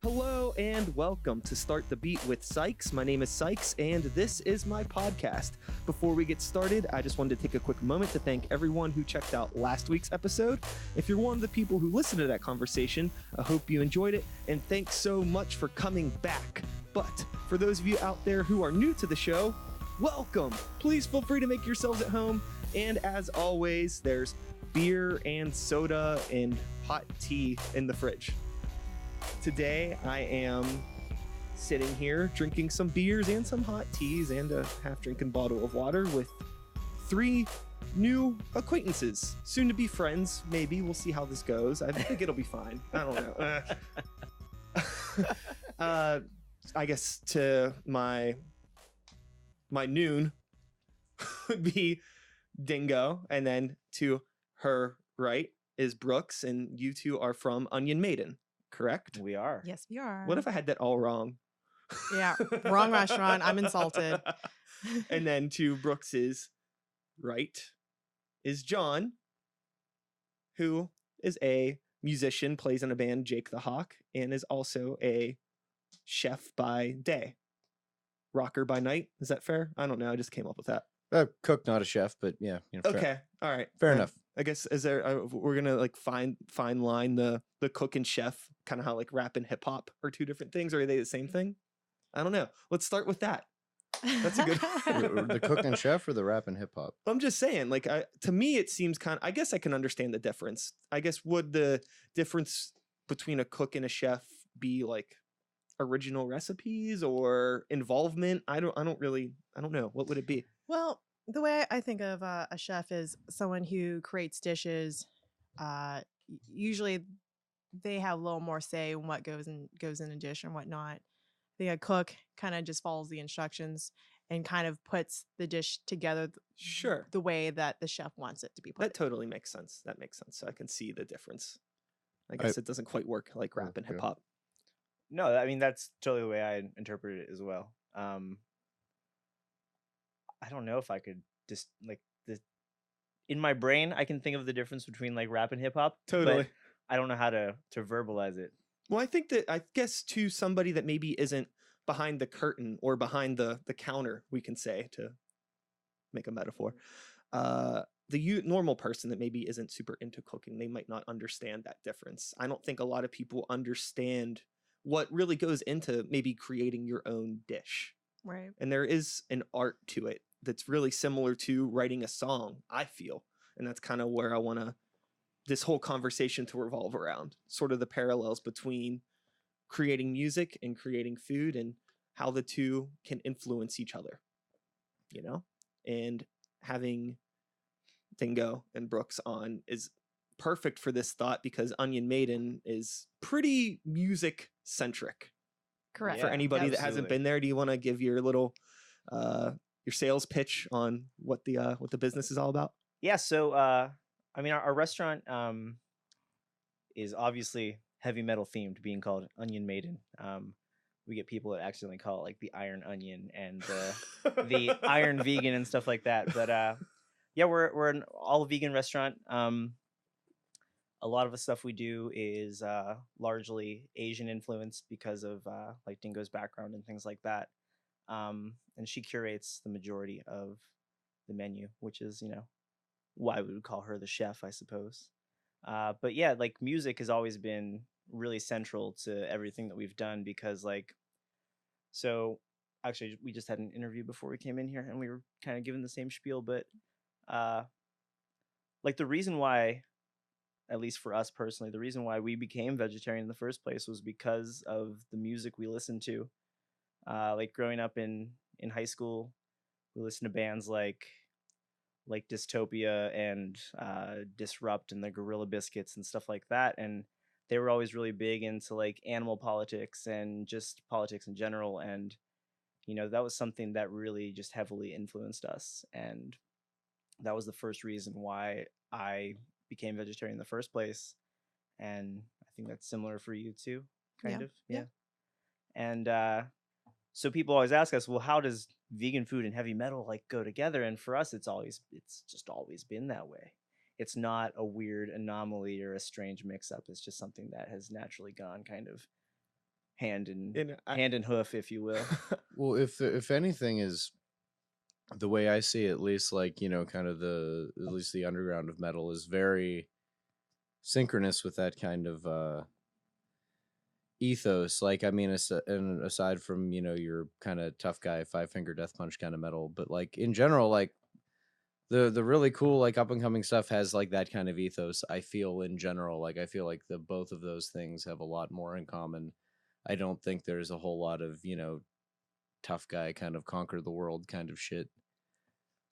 Hello and welcome to Start the Beat with Sikes. My name is Sikes and this is my podcast. Before we get started, I just wanted to take a quick moment to thank everyone who checked out last week's episode. If you're one of the people who listened to that conversation, I hope you enjoyed it and thanks so much for coming back. But for those of you out there who are new to the show, welcome. Please feel free to make yourselves at home. And as always, there's beer and soda and hot tea in the fridge. Today, I am sitting here drinking some beers and some hot teas and a half-drinking bottle of water with three new acquaintances. Soon to be friends, maybe. We'll see how this goes. I think it'll be fine. I don't know. I guess to my noon would be Dingo, and then to her right is Broox, and you two are from Maiden. Correct? We are. Yes, we are. What if I had that all wrong? Yeah, wrong restaurant. I'm insulted. And then to Brooks's right is John, who is a musician, plays in a band, Jakethehawk, and is also a chef by day. Rocker by night. Is that fair? I don't know. I just came up with that. Cook, not a chef, but yeah. Okay. All right. Fair enough. I guess is there we're gonna like fine line the cook and chef, kind of how like rap and hip hop are two different things, or are they the same thing? I don't know. Let's start with that. That's a good The cook and chef or the rap and hip hop? I'm just saying, like, to me it seems I guess I can understand the difference. I guess would the difference between a cook and a chef be like original recipes or involvement? I don't know. What would it be? Well, the way I think of a chef is someone who creates dishes. Usually, they have a little more say in what goes in a dish and whatnot. I think a cook kind of just follows the instructions and kind of puts the dish together. Sure. The way that the chef wants it to be put. That totally makes sense. That makes sense. So I can see the difference. I guess it doesn't quite work like rap and hip hop. No, I mean that's totally the way I interpret it as well. I don't know if I could just like in my brain I can think of the difference between like rap and hip hop. Totally. But I don't know how to verbalize it. Well, I guess to somebody that maybe isn't behind the curtain or behind the counter, we can say, to make a metaphor, the normal person that maybe isn't super into cooking, they might not understand that difference. I don't think a lot of people understand what really goes into maybe creating your own dish. Right. And there is an art to it that's really similar to writing a song, I feel. And that's kind of where I want this whole conversation to revolve around, sort of the parallels between creating music and creating food and how the two can influence each other, you know? And having Dingo and Broox on is perfect for this thought because Maiden is pretty music centric. Correct. For anybody that hasn't absolutely. been there, do you want to give your little your sales pitch on what the business is all about? Yeah, so I mean our restaurant is obviously heavy metal themed, being called Onion Maiden. We get people that accidentally call it like the Iron Onion and the Iron Vegan and stuff like that. But yeah, we're an all vegan restaurant. A lot of the stuff we do is largely Asian influenced because of like Dingo's background and things like that. And she curates the majority of the menu, which is, why we would call her the chef, I suppose. But yeah, like music has always been really central to everything that we've done because so actually we just had an interview before we came in here and we were kind of given the same spiel, but like the reason why, at least for us personally, the reason why we became vegetarian in the first place was because of the music we listened to. Like growing up in high school, we listened to bands like Dystopia and Disrupt and the Gorilla Biscuits and stuff like that. And they were always really big into like animal politics and just politics in general. And, that was something that really just heavily influenced us. And that was the first reason why I became vegetarian in the first place. And I think that's similar for you too, kind of. Yeah. And so people always ask us, well, how does vegan food and heavy metal like go together? And for us, it's just always been that way. It's not a weird anomaly or a strange mix up. It's just something that has naturally gone kind of hand and And hand and hoof, if you will. Well, if anything is the way I see it, at least like, kind of at least the underground of metal is very synchronous with that kind of ethos. Like, I mean, and aside from, your kind of tough guy, 5-finger death punch kind of metal, but like in general, like the really cool, like up and coming stuff has like that kind of ethos. I feel in general, like I feel like the both of those things have a lot more in common. I don't think there's a whole lot of, tough guy kind of conquer the world kind of shit.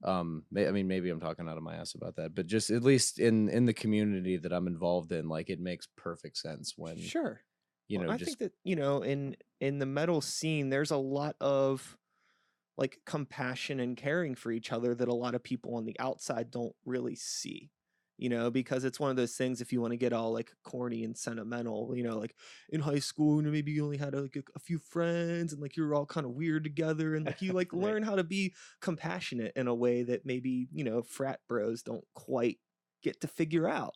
I mean, maybe I'm talking out of my ass about that, but just at least in the community that I'm involved in, like it makes perfect sense when sure. you I just think that in the metal scene, there's a lot of like compassion and caring for each other that a lot of people on the outside don't really see. Because it's one of those things, if you want to get all like corny and sentimental, like in high school, maybe you only had like a few friends and like you were all kind of weird together and like you like Right. learn how to be compassionate in a way that maybe, frat bros don't quite get to figure out.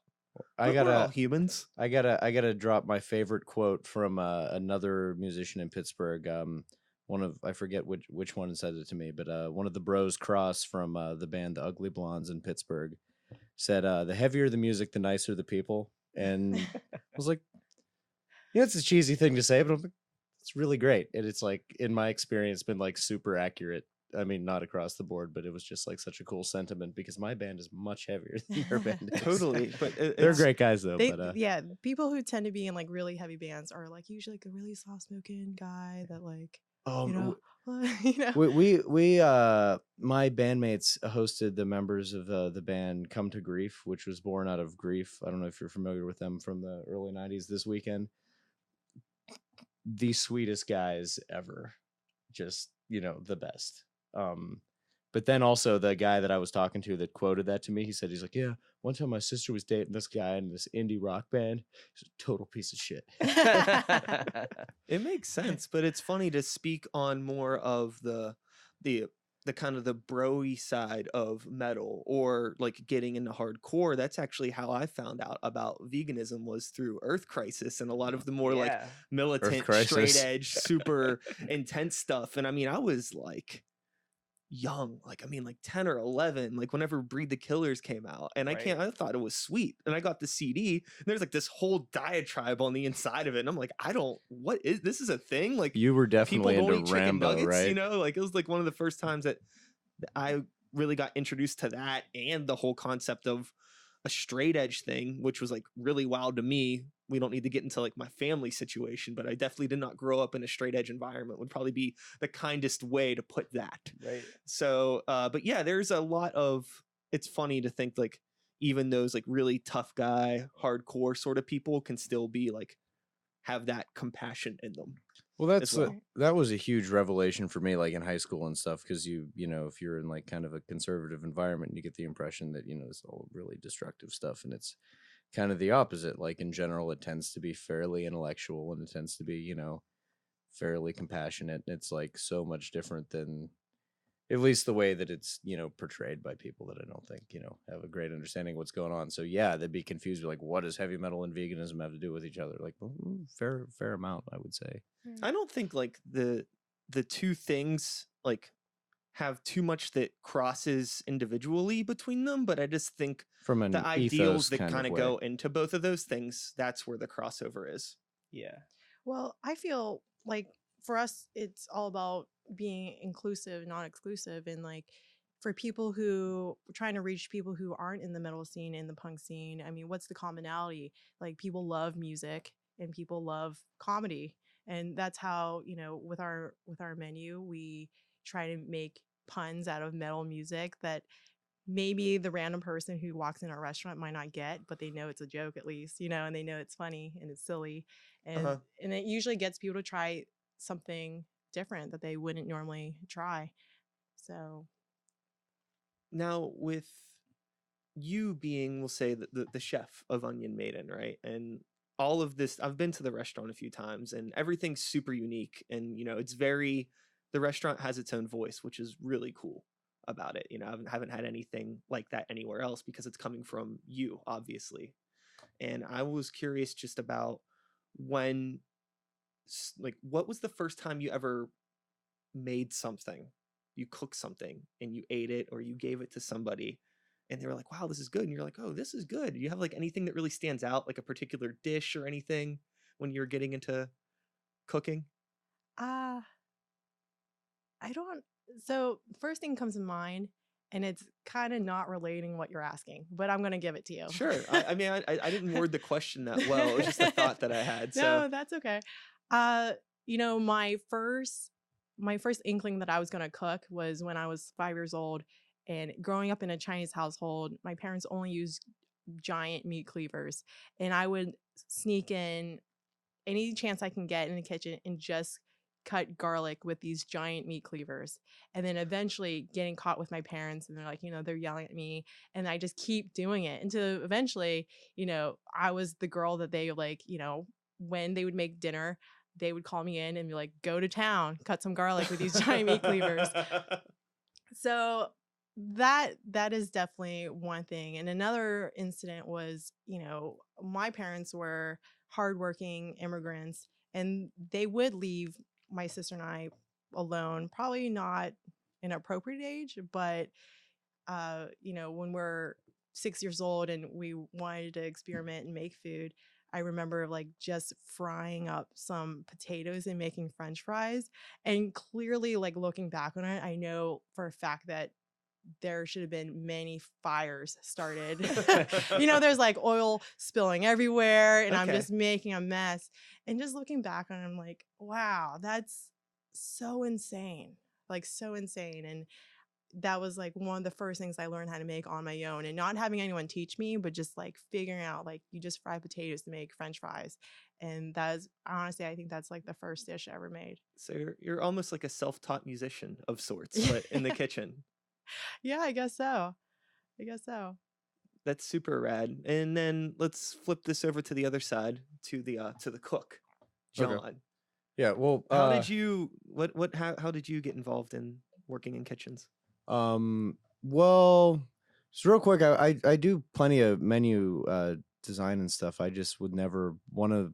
But we're all humans. I gotta drop my favorite quote from another musician in Pittsburgh. I forget which one said it to me, but one of the bros, Cross, from the band The Ugly Blondes in Pittsburgh, said, "The heavier the music, the nicer the people." And I was like, yeah, it's a cheesy thing to say, but I'm like, it's really great. And it's like, in my experience, been like super accurate. I mean, not across the board, but it was just like such a cool sentiment because my band is much heavier than your band is. Totally. But They're great guys though. Yeah, people who tend to be in like really heavy bands are like usually like a really soft spoken guy that like we my bandmates hosted the members of the band Come to Grief, which was born out of grief. I don't know if you're familiar with them from the early 90s. This weekend, the sweetest guys ever, just the best. But then also the guy that I was talking to that quoted that to me, he's like, yeah, one time my sister was dating this guy in this indie rock band. He's a total piece of shit. It makes sense, but it's funny to speak on more of the kind of the bro-y side of metal, or like getting into hardcore. That's actually how I found out about veganism, was through Earth Crisis and a lot of the more like militant, straight edge, super intense stuff. And I mean, I was like young, like 10 or 11, like whenever Breed the Killers came out, and I thought it was sweet, and I got the CD and there's like this whole diatribe on the inside of it, and I'm like, what is this? Is a thing? Like, you were definitely people don't into eat chicken Rambo, nuggets, right? Like it was like one of the first times that I really got introduced to that, and the whole concept of a straight edge thing, which was like really wild to me. We don't need to get into like my family situation, but I definitely did not grow up in a straight edge environment, would probably be the kindest way to put that. Right. So, but yeah, there's a lot of, it's funny to think like even those like really tough guy, hardcore sort of people can still be like, have that compassion in them. Well, that was a huge revelation for me, like in high school and stuff, because if you're in like kind of a conservative environment, you get the impression that it's all really destructive stuff, and it's kind of the opposite. Like in general, it tends to be fairly intellectual, and it tends to be fairly compassionate. And it's like so much different than, at least the way that it's portrayed by people that I don't think have a great understanding of what's going on. So yeah, they'd be confused, like, what does heavy metal and veganism have to do with each other? Like, well, fair amount, I would say. I don't think like the two things like have too much that crosses individually between them, but I just think from the ideals that kind of go into both of those things, that's where the crossover is. Yeah. Well, I feel like for us, it's all about being inclusive, not exclusive, and like for people who trying to reach people who aren't in the metal scene, in the punk scene. I mean, what's the commonality? Like, people love music and people love comedy, and that's how with our menu, we try to make puns out of metal music that maybe the random person who walks in our restaurant might not get, but they know it's a joke at least, and they know it's funny and it's silly, and and it usually gets people to try something different that they wouldn't normally try. So now, with you being, we'll say, the chef of Onion Maiden, right? And all of this, I've been to the restaurant a few times, and everything's super unique, and it's very, the restaurant has its own voice, which is really cool about it. I haven't had anything like that anywhere else because it's coming from you, obviously. And I was curious just about when like, what was the first time you ever made something? You cooked something and you ate it, or you gave it to somebody and they were like, wow, this is good. And you're like, oh, this is good. Do you have like anything that really stands out, like a particular dish or anything when you're getting into cooking? Uh, I don't. So first thing comes to mind, and it's kind of not relating what you're asking, but I'm gonna give it to you. Sure. I mean, I didn't word the question that well. It was just a thought that I had. So No, that's okay. You know, my first inkling that I was gonna cook was when I was 5 years old, and growing up in a Chinese household, my parents only used giant meat cleavers, and I would sneak in any chance I can get in the kitchen and just cut garlic with these giant meat cleavers. And then eventually getting caught with my parents, and they're like, you know, they're yelling at me, and I just keep doing it until eventually, you know, I was the girl that they like, you know, when they would make dinner, they would call me in and be like, go to town, cut some garlic with these giant meat cleavers. So that is definitely one thing. And another incident was, you know, my parents were hardworking immigrants, and they would leave my sister and I alone, probably not an appropriate age, but you know, when we're 6 years old and we wanted to experiment and make food, I remember like just frying up some potatoes and making French fries. And clearly, like looking back on it, I know for a fact that there should have been many fires started. You know, there's like oil spilling everywhere, and I'm Okay. just making a mess. And just looking back on it, I'm like, wow, that's so insane. Like, so insane. And that was like one of the first things I learned how to make on my own, and not having anyone teach me, but just like figuring out like you just fry potatoes to make French fries. And that is honestly, I think that's like the first dish I ever made. So you're almost like a self-taught musician of sorts, but in the kitchen. Yeah, I guess so. I guess so. That's super rad. And then let's flip this over to the other side, to the cook, John. Okay. Yeah. Well, How did you how did you get involved in working in kitchens? Well, so real quick, I do plenty of menu design and stuff. I just would never want to.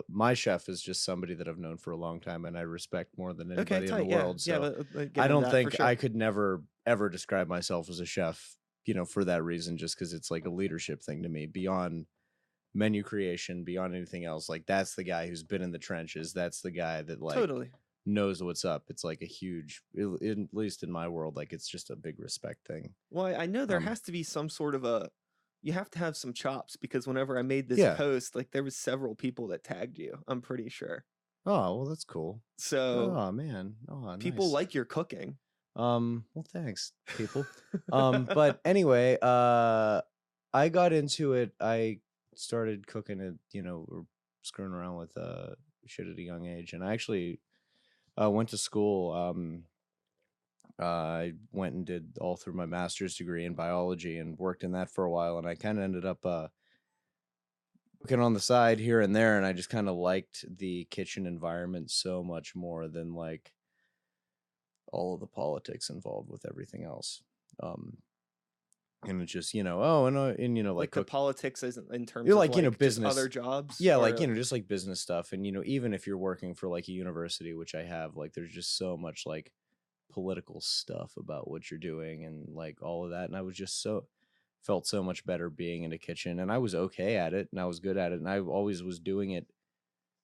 My chef is just somebody that I've known for a long time, and I respect more than anybody in the world. So I don't think I could never ever describe myself as a chef, you know, for that reason, just because it's like a leadership thing to me, beyond menu creation, beyond anything else. Like, that's the guy who's been in the trenches. That's the guy that like Totally knows what's up. It's like a huge, at least in my world, like it's just a big respect thing. Well, I know there has to be some sort of you have to have some chops, because whenever I made this post, like there was several people that tagged you, I'm pretty sure. Oh, well, that's cool. So oh man, people nice. like your cooking. Well, thanks, people. But anyway, I got into it. I started cooking it, you know, or screwing around with shit at a young age, and I actually went to school. I went and did all through my master's degree in biology and worked in that for a while, and I kind of ended up cooking on the side here and there, and I just kind of liked the kitchen environment so much more than like all of the politics involved with everything else. And it's just, you know, and you know, like the politics isn't in terms you're of like, you know, business, other jobs. Yeah, like, you know, just like business stuff. And, you know, even if you're working for like a university, which I have, like, there's just so much like political stuff about what you're doing and like all of that. And I was just felt so much better being in a kitchen, and I was okay at it, and I was good at it, and I always was doing it.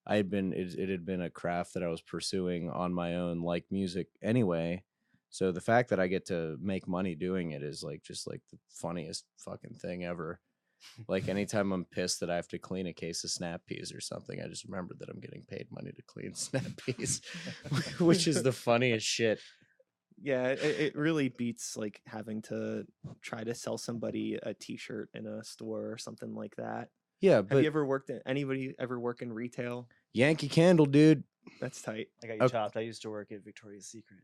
It had been a craft that I was pursuing on my own, like music anyway. So the fact that I get to make money doing it is like just like the funniest fucking thing ever. Like, anytime I'm pissed that I have to clean a case of snap peas or something, I just remember that I'm getting paid money to clean snap peas, which is the funniest shit. Yeah, it really beats like having to try to sell somebody a t-shirt in a store or something like that. Yeah, but have you ever worked in anybody ever work in retail? Yankee Candle, dude. That's tight. I got you chopped. I used to work at Victoria's Secret.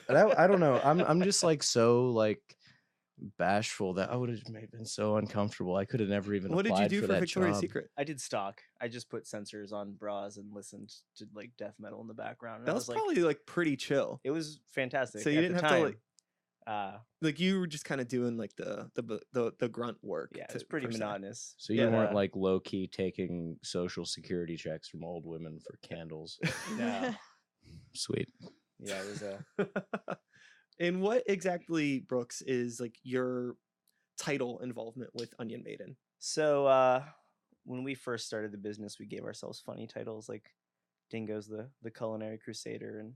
I don't know. I'm just like so like bashful that I would have been so uncomfortable. I could have never even. What did you do for Victoria's job. Secret? I did stock. I just put sensors on bras and listened to like death metal in the background. And that was probably like pretty chill. It was fantastic. So you didn't have to like. Like you were just kind of doing like the grunt work. Yeah, it's pretty per se. monotonous. So you but, weren't like low key taking social security checks from old women for candles. no. Sweet. Yeah, it was a And what exactly, Brooks, is like your title involvement with Onion Maiden? So when we first started the business, we gave ourselves funny titles like Dingo's the culinary crusader, and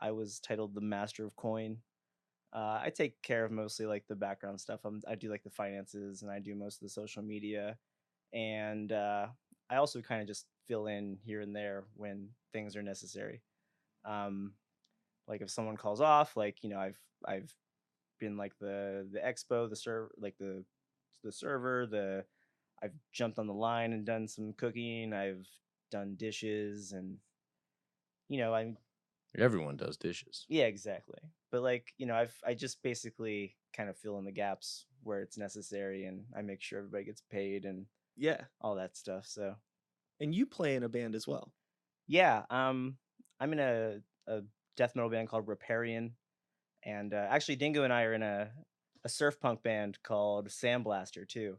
I was titled the master of coin. I take care of mostly like the background stuff. I do like the finances, and I do most of the social media, and I also kind of just fill in here and there when things are necessary. Like if someone calls off, like I've been like the expo, the server, like the server, I've jumped on the line and done some cooking. I've done dishes, and I'm Everyone does dishes. yeah, exactly. But like I just basically kind of fill in the gaps where it's necessary, and I make sure everybody gets paid and Yeah. all that stuff. So And you play in a band as well. yeah, I'm in a death metal band called Riparian, and actually Dingo and I are in a surf punk band called Sandblaster too,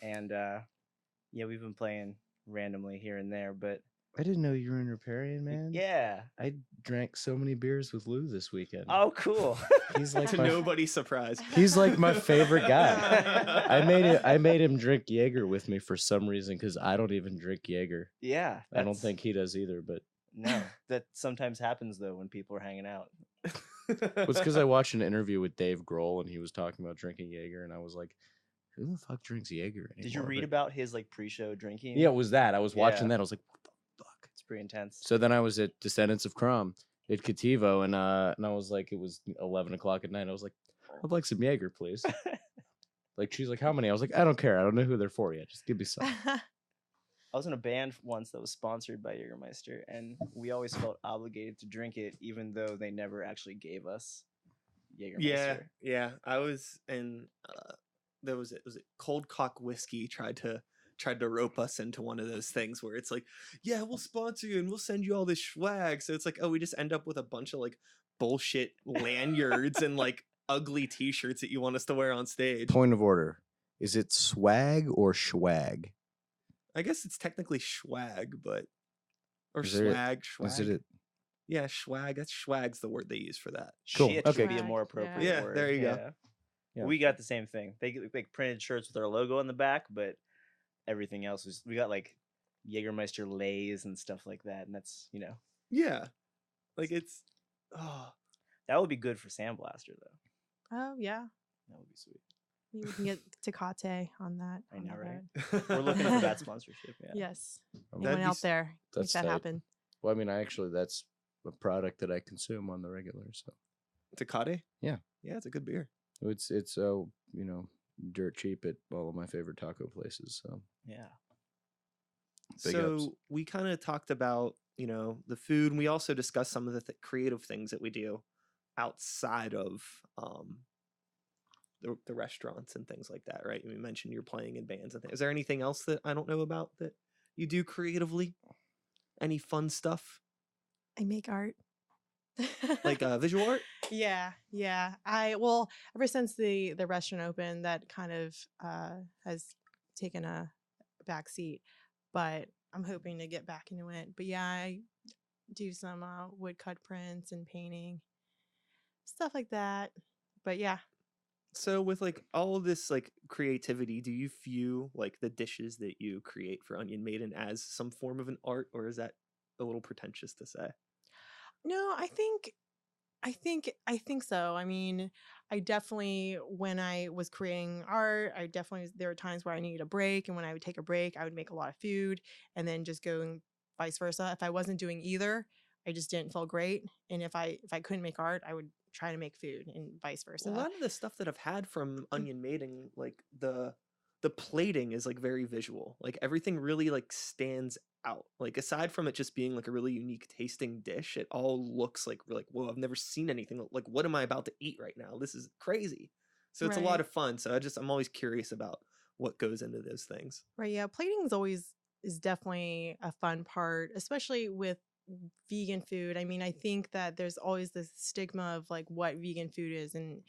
and yeah, we've been playing randomly here and there, but I didn't know you were in Riparian, man. yeah. I drank so many beers with Lou this weekend. Oh, cool. He's like To my, nobody's surprise. he's like my favorite guy. Oh, I made him drink Jaeger with me for some reason because I don't even drink Jaeger. Yeah, I don't that's- think he does either, but no. That sometimes happens though when people are hanging out. it's because I watched an interview with Dave Grohl and he was talking about drinking Jaeger, and I was like, who the fuck drinks Jaeger anymore? Did you read But- about his like pre-show drinking? Yeah, it was that. I was watching Yeah. that. I was like, what the fuck? It's pretty intense. So then I was at Descendants of Crom at Cativo, and I was like, it was 11 o'clock at night. I was like, I'd like some Jaeger, please. Like, she's like, how many? I was like, I don't care. I don't know who they're for yet. Just give me some. I was in a band once that was sponsored by Jägermeister, and we always felt obligated to drink it, even though they never actually gave us Jägermeister. Yeah. I was in. There was it Cold Cock Whiskey tried to rope us into one of those things where it's like, yeah, we'll sponsor you and we'll send you all this swag. So it's like, oh, we just end up with a bunch of like bullshit lanyards and like ugly T-shirts that you want us to wear on stage. Point of order. Is it swag or schwag? I guess it's technically swag, but or Is there- swag. Is it Yeah, swag. That's swag's the word they use for that. Cool, Shit okay. should be a Swag, more yeah. appropriate Yeah, word. there you go. Yeah. We got the same thing. They printed shirts with our logo on the back, but everything else was we got like Jägermeister lays and stuff like that, and that's Yeah, like it's. Oh, that would be good for Sandblaster though. oh yeah. That would be sweet. Maybe we can get Tecate on that. I on know, that right? road. We're looking for that sponsorship. Yeah. Yes. That'd Anyone be out s- there, make that's that tight. happen. Well, I mean, that's a product that I consume on the regular. So Tecate? Yeah. Yeah, it's a good beer. it's dirt cheap at all of my favorite taco places. So Yeah. Big So ups. we kind of talked about, the food, and we also discussed some of the creative things that we do outside of the restaurants and things like that, right? You mentioned you're playing in bands and things. Is there anything else that I don't know about that you do creatively? Any fun stuff? I make art. Like visual art? Yeah. Ever since the restaurant opened, that kind of has taken a back seat, but I'm hoping to get back into it. But yeah, I do some woodcut prints and painting, stuff like that. But yeah, So with like all of this like creativity, do you view like the dishes that you create for Onion Maiden as some form of an art, or is that a little pretentious to say? no, I think so. I mean, I definitely, when I was creating art, there were times where I needed a break, and when I would take a break, I would make a lot of food and then just go and vice versa. If I wasn't doing either, I just didn't feel great. And if I couldn't make art, I would try to make food and vice versa. A lot of the stuff that I've had from Onion Maiden, like the plating is like very visual. Like everything really like stands out. Like aside from it just being like a really unique tasting dish, it all looks like whoa, I've never seen anything like what am I about to eat right now? This is crazy. So it's a lot Right. of fun. So I'm always curious about what goes into those things. Right. Yeah. Plating is definitely a fun part, especially with vegan food. I mean, I think that there's always this stigma of like what vegan food is, and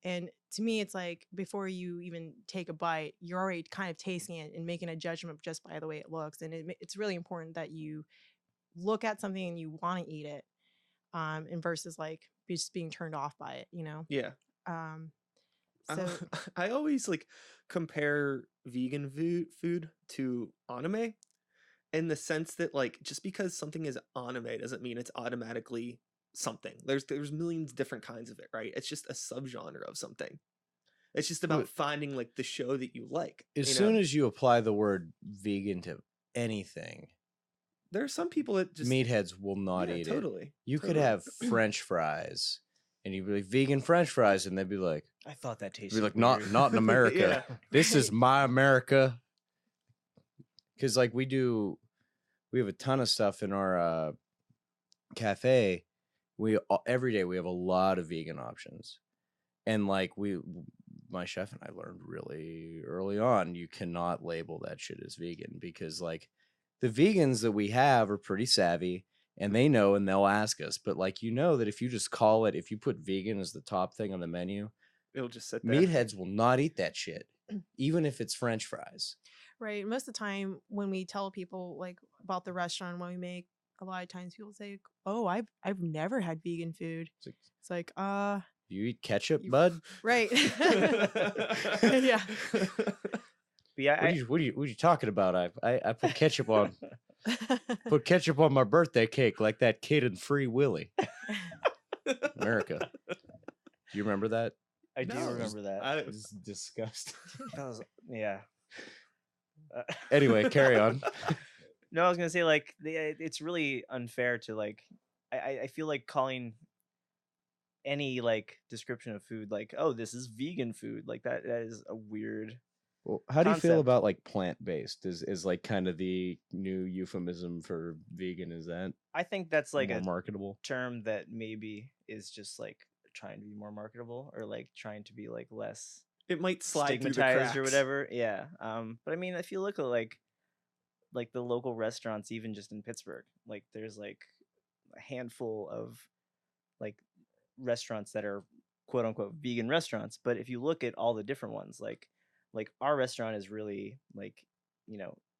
And to me, it's like before you even take a bite, you're already kind of tasting it and making a judgment just by the way it looks. And it's really important that you look at something and you want to eat it, and versus like just being turned off by it, you know? Yeah. Um, I- so I always like compare vegan food to anime in the sense that like just because something is anime doesn't mean it's automatically something. There's millions of different kinds of it, right? It's just a subgenre of something. It's just about But finding like the show that you like. as you soon know? as you apply the word vegan to anything, There are some people that just meatheads will not yeah, eat it. totally. You could totally. have French fries, and you'd be like vegan French fries, and they'd be like, I thought that be tasted like weird. not in America. Yeah. This is Right. my America. Because like we have a ton of stuff in our cafe. Every day we have a lot of vegan options, and like my chef and I learned really early on, you cannot label that shit as vegan because like the vegans that we have are pretty savvy and they know and they'll ask us. But like that if you just call it, if you put vegan as the top thing on the menu, It'll just sit there. meatheads will not eat that shit, even if it's French fries. right, most of the time when we tell people like about the restaurant when we make, a lot of times people say, "Oh, I've never had vegan food." It's like, You eat ketchup, You- bud? right. Yeah. But yeah, What are you talking about? I put ketchup on my birthday cake like that kid in Free Willy. America. Do you remember that? I do No, remember that. It's disgusting. That was, yeah. Anyway, carry on. No, I was gonna say like it's really unfair to like. I feel like calling any like description of food like, oh, this is vegan food, like that is a weird. Well, how do you feel Concept. about like plant-based? Is like kind of the new euphemism for vegan? Is that I think that's like more a marketable? term that maybe is just like trying to be more marketable or like trying to be like less It might slide through the stigmatized or cracks. whatever. Yeah. But I mean, if you look at like the local restaurants, even just in Pittsburgh, like there's like a handful of like restaurants that are quote unquote vegan restaurants. But if you look at all the different ones, like our restaurant is really like,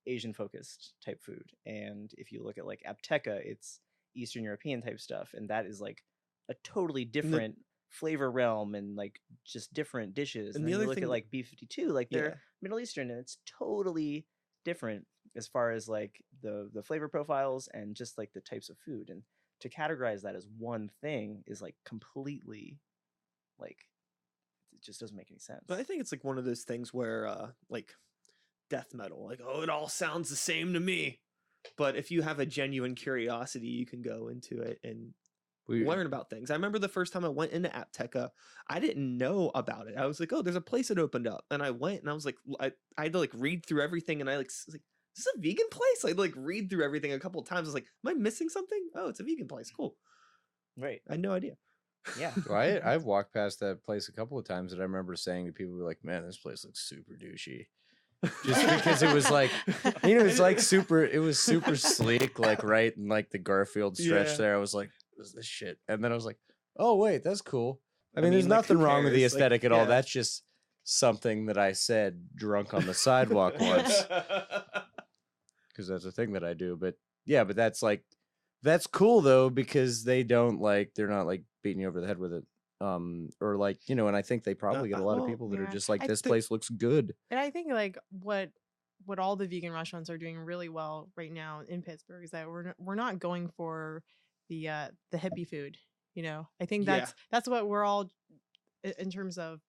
Asian focused type food. And if you look at like Apteca, it's Eastern European type stuff. And that is like a totally different flavor realm and like just different dishes. And And the then you other look thing at that- like B52, like they're Yeah. Middle Eastern and it's totally different as far as like the flavor profiles and just like the types of food. And to categorize that as one thing is like completely like it just doesn't make any sense. But I think it's like one of those things where like death metal, like, oh, it all sounds the same to me. But if you have a genuine curiosity, you can go into it and learn about things. I remember the first time I went into Apteca, I didn't know about it. I was like, oh, there's a place that opened up. And I went and I was like, I had to like read through everything. And I was like, is this a vegan place? I'd like read through everything a couple of times. I was like, am I missing something? Oh, it's a vegan place. Cool. right. I had no idea. Yeah. Well, I've walked past that place a couple of times that I remember saying to people like, man, this place looks super douchey. Just because it was like, it's like it was super sleek, like right in like the Garfield stretch Yeah. there. I was like, what is this shit? And then I was like, oh wait, that's cool. I mean, mean, there's like, who nothing wrong with the cares? Like, aesthetic at all. yeah. That's just something that I said drunk on the sidewalk once. Because that's a thing that I do. But yeah, but that's cool though, because they're not like beating you over the head with it. Or like, and I think they probably get a lot of well, people that are yeah. just like, I this think- place looks good. And I think like what all the vegan restaurants are doing really well right now in Pittsburgh is that we're not going for the hippie food. I think Yeah. that's what we're all in terms of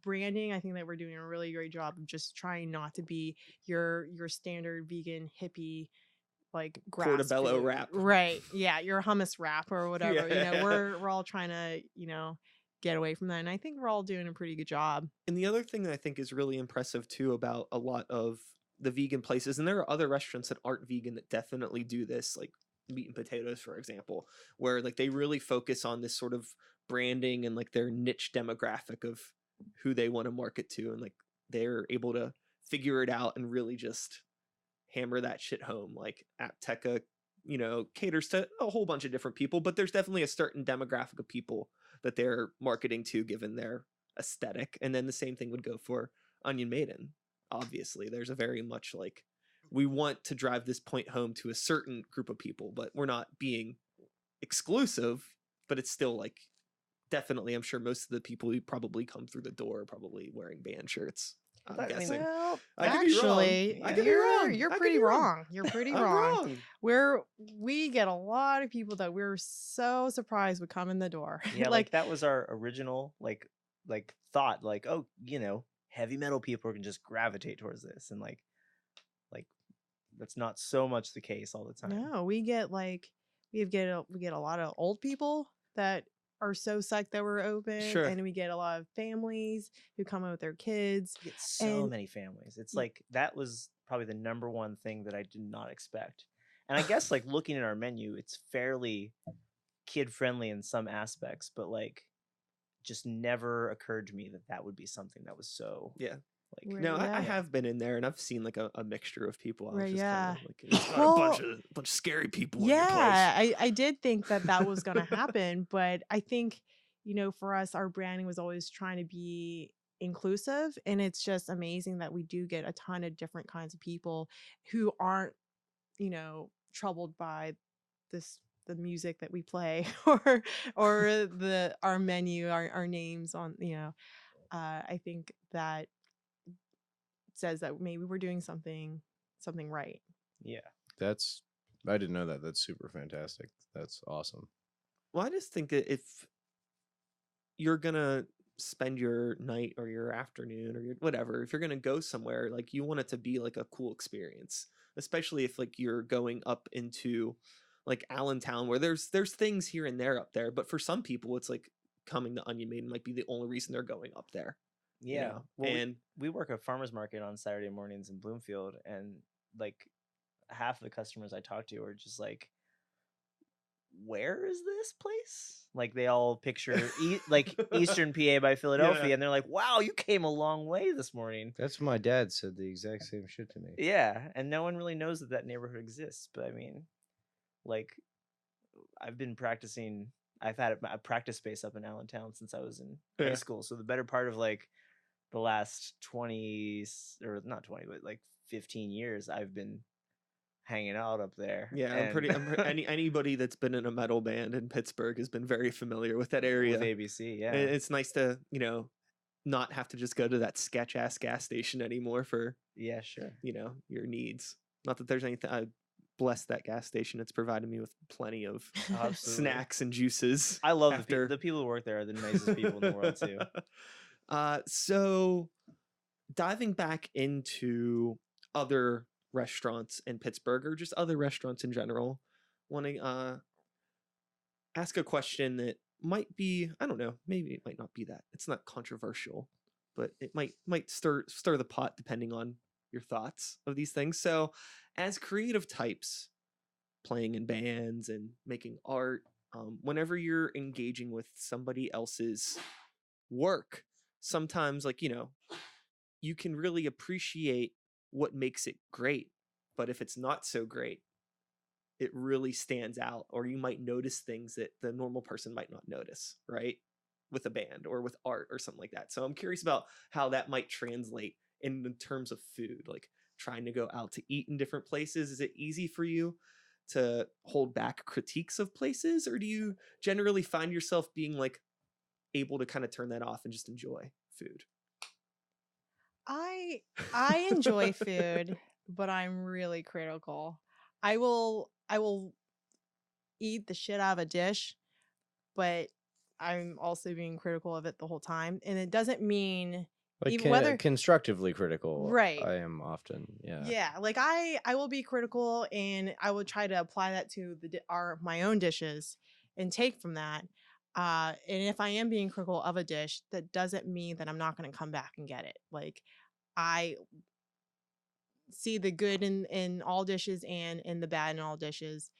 branding. I think that we're doing a really great job of just trying not to be your standard vegan hippie like grass Portobello food. wrap. Right? Yeah, your hummus wrap or whatever. Yeah. We're all trying to get away from that, and I think we're all doing a pretty good job. And the other thing that I think is really impressive too about a lot of the vegan places, and there are other restaurants that aren't vegan that definitely do this, like Meat and Potatoes, for example, where like they really focus on this sort of branding and like their niche demographic of who they want to market to, and like they're able to figure it out and really just hammer that shit home. Like Apteca, caters to a whole bunch of different people, but there's definitely a certain demographic of people that they're marketing to given their aesthetic. And then the same thing would go for Onion Maiden. Obviously, there's a very much like, we want to drive this point home to a certain group of people, but we're not being exclusive, but it's still like, definitely, I'm sure most of the people who probably come through the door are probably wearing band shirts. I'm guessing. Well, I could be wrong. actually, I could be wrong. you're I could pretty be wrong. wrong. You're pretty I'm wrong. wrong. We get a lot of people that we're so surprised would come in the door. Yeah, like that was our original like thought, like, oh, you know, heavy metal people can just gravitate towards this, and like that's not so much the case all the time. No, we get a lot of old people that are so psyched that we're open, Sure. and we get a lot of families who come in with their kids. You get so And- many families. It's like that was probably the number one thing that I did not expect. And I guess like looking at our menu, it's fairly kid friendly in some aspects, but like just never occurred to me that that would be something that was so Yeah. like Right, No, I yeah. have been in there and I've seen like a mixture of people. I was Right, just yeah. kind of like, it's not Well, a bunch of scary people in your place. Yeah, I did think that was going to happen, but I think, for us, our branding was always trying to be inclusive, and it's just amazing that we do get a ton of different kinds of people who aren't, troubled by the music that we play or our menu, our names on, I think that says that maybe we're doing something right. yeah. I didn't know that. That's super fantastic. That's awesome. Well, I just think that if you're gonna spend your night or your afternoon or your whatever, if you're gonna go somewhere, like you want it to be like a cool experience, especially if like you're going up into like Allentown where there's things here and there up there, but for some people it's like coming to Onion Maiden might be the only reason they're going up there. you Yeah. know? Well, And we work a farmer's market on Saturday mornings in Bloomfield, and like half of the customers I talk to are just like, where is this place? Like they all picture like Eastern PA by Philadelphia, Yeah. and they're like, wow, you came a long way this morning. That's my dad said the exact same shit to me. Yeah, and no one really knows that that neighborhood exists. But I mean, like, I've been practicing. I've had a practice space up in Allentown since I was in high Yeah. school. So the better part of like the last 20 or not 20, but like 15 years, I've been hanging out up there. yeah, and anybody that's been in a metal band in Pittsburgh has been very familiar with that area. with ABC, yeah. And it's nice to, not have to just go to that sketch ass gas station anymore for, Yeah, sure. your needs. Not that there's anything. I bless that gas station. It's provided me with plenty of Absolutely. snacks and juices. I love after. the people who work there are the nicest people in the world too. So diving back into other restaurants in Pittsburgh or just other restaurants in general, want to ask a question that might be, I don't know, maybe it might not be that. It's not controversial, but it might stir the pot depending on your thoughts of these things. So as creative types playing in bands and making art, whenever you're engaging with somebody else's work, sometimes you can really appreciate what makes it great, but if it's not so great, it really stands out, or you might notice things that the normal person might not notice, right? With a band or with art or something like that. So I'm curious about how that might translate in terms of food, like trying to go out to eat in different places. Is it easy for you to hold back critiques of places, or do you generally find yourself being like able to kind of turn that off and just enjoy food? I enjoy food, but I'm really critical. I will eat the shit out of a dish, but I'm also being critical of it the whole time. And it doesn't mean Like even whether constructively critical. Right. I am often. Yeah. yeah, like I will be critical, and I will try to apply that to my own dishes and take from that. And if I am being critical of a dish, that doesn't mean that I'm not going to come back and get it. Like I see the good in all dishes and in the bad in all dishes.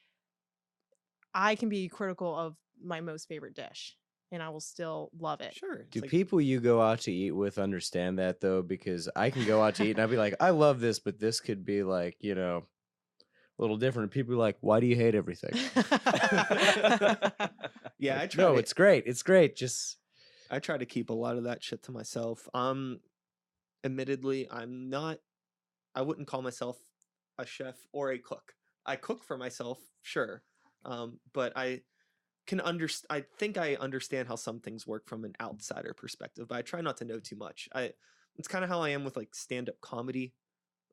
I can be critical of my most favorite dish, and I will still love it. Sure. It's Do like- people you go out to eat with understand that though? Because I can go out to eat and I'd be like, I love this, but this could be like, a little different. People are like, why do you hate everything? Yeah, I try. No, to- it's great. It's great. Just I try to keep a lot of that shit to myself. Admittedly, I wouldn't call myself a chef or a cook. I cook for myself, sure. But I think I understand how some things work from an outsider perspective, but I try not to know too much. It's kind of how I am with like stand-up comedy.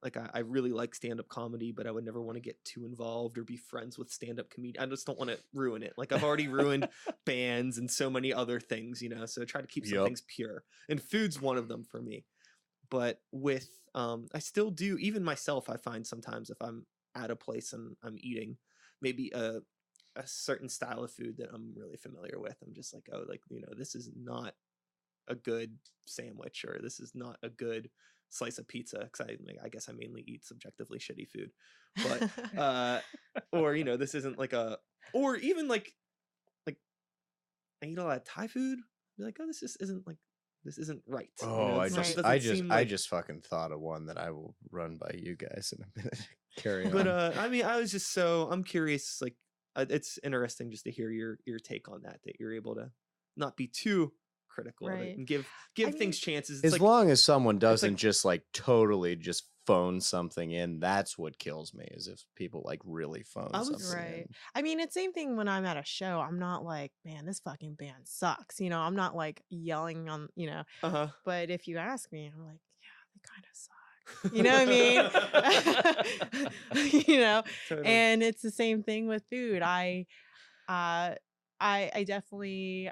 Like I really like stand-up comedy, but I would never want to get too involved or be friends with stand-up comedians. I just don't want to ruin it. Like I've already ruined bands and so many other things, so I try to keep some Yep. things pure. And food's one of them for me. But with I still do, even myself, I find sometimes if I'm at a place and I'm eating maybe a certain style of food that I'm really familiar with, I'm just like, oh, like, this is not a good sandwich, or this is not a good slice of pizza, because I guess I mainly eat subjectively shitty food, but or this isn't like or even like I eat a lot of Thai food, be like, oh, this isn't right. Oh, this Right. doesn't I seem like- just fucking thought of one that I will run by you guys in a minute. Carry on. but I mean, I was just I'm curious, like it's interesting just to hear your take on that you're able to not be too critical of it Right. and give I things mean, chances. It's as like, long as someone doesn't like- just like totally just phone something in, that's what kills me, is if people like really phone I was- something Right. in. I mean, it's same thing when I'm at a show. I'm not like, man, this fucking band sucks. I'm not like yelling on, uh-huh. but if you ask me, I'm like, yeah, they kind of suck. You know what I mean? Totally. And it's the same thing with food. I definitely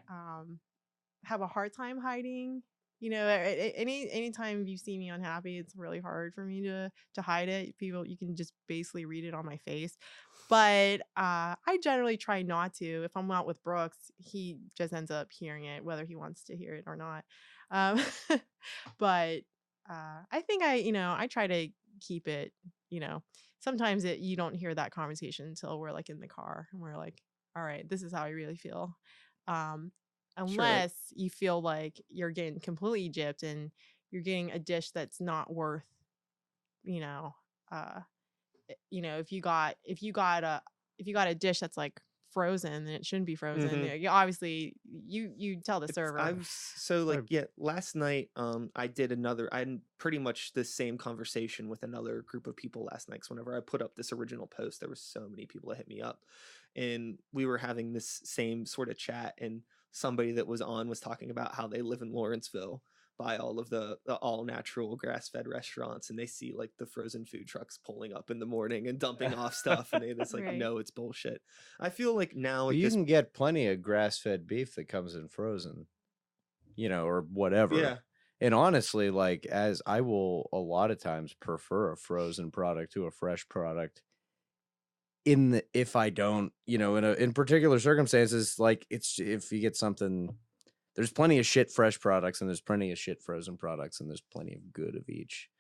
have a hard time hiding. Anytime you see me unhappy, it's really hard for me to hide it. You can just basically read it on my face. But I generally try not to. If I'm out with Broox, he just ends up hearing it, whether he wants to hear it or not. But I think I try to keep it. Sometimes you don't hear that conversation until we're like in the car and we're like, all right, this is how I really feel. Unless you feel like you're getting completely gypped and you're getting a dish that's not worth, if you got a dish that's like frozen, then it shouldn't be frozen. Mhm. Obviously, you tell the server. Last night I had pretty much the same conversation with another group of people last night, 'cause whenever I put up this original post, there were so many people that hit me up, and we were having this same sort of chat, and somebody that was on was talking about how they live in Lawrenceville by all of the all natural grass-fed restaurants, and they see like the frozen food trucks pulling up in the morning and dumping off stuff, and they just like, Right. no, it's bullshit. I feel like now But at you this can get plenty of grass-fed beef that comes in frozen, or whatever. Yeah. And honestly, like, as I will a lot of times prefer a frozen product to a fresh product. If I don't, in particular circumstances, like if you get something, there's plenty of shit fresh products and there's plenty of shit frozen products and there's plenty of good of each.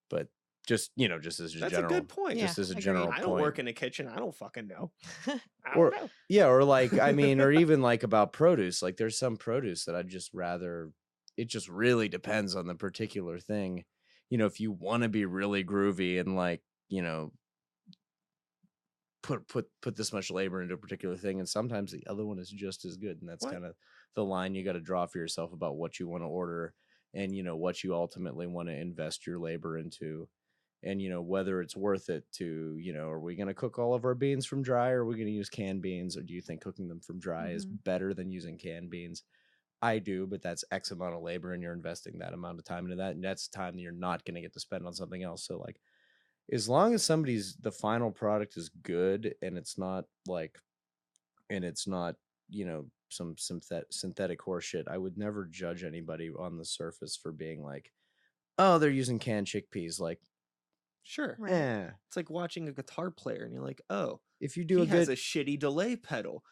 But just as a That's general, a good point. Yeah, just as a agreed. general I point. don't work in a kitchen. I don't fucking know. I Or- don't know. Yeah, or like, I mean, or even like about produce. Like there's some produce that I'd just rather, it just really depends on the particular thing. If you want to be really groovy and like, put this much labor into a particular thing, and sometimes the other one is just as good. And that's What? kind of the line you got to draw for yourself about what you want to order and, what you ultimately want to invest your labor into. And, whether it's worth it to, are we going to cook all of our beans from dry, or are we going to use canned beans? Or do you think cooking them from dry is better than using canned beans? I do, but that's X amount of labor and you're investing that amount of time into that. And that's time that you're not going to get to spend on something else. So like, as long as the final product is good and it's not some synthetic horseshit, I would never judge anybody on the surface for being like, oh, they're using canned chickpeas. Like, Sure. Right. eh, It's like watching a guitar player and you're like, oh, if you do he a has good, a shitty delay pedal.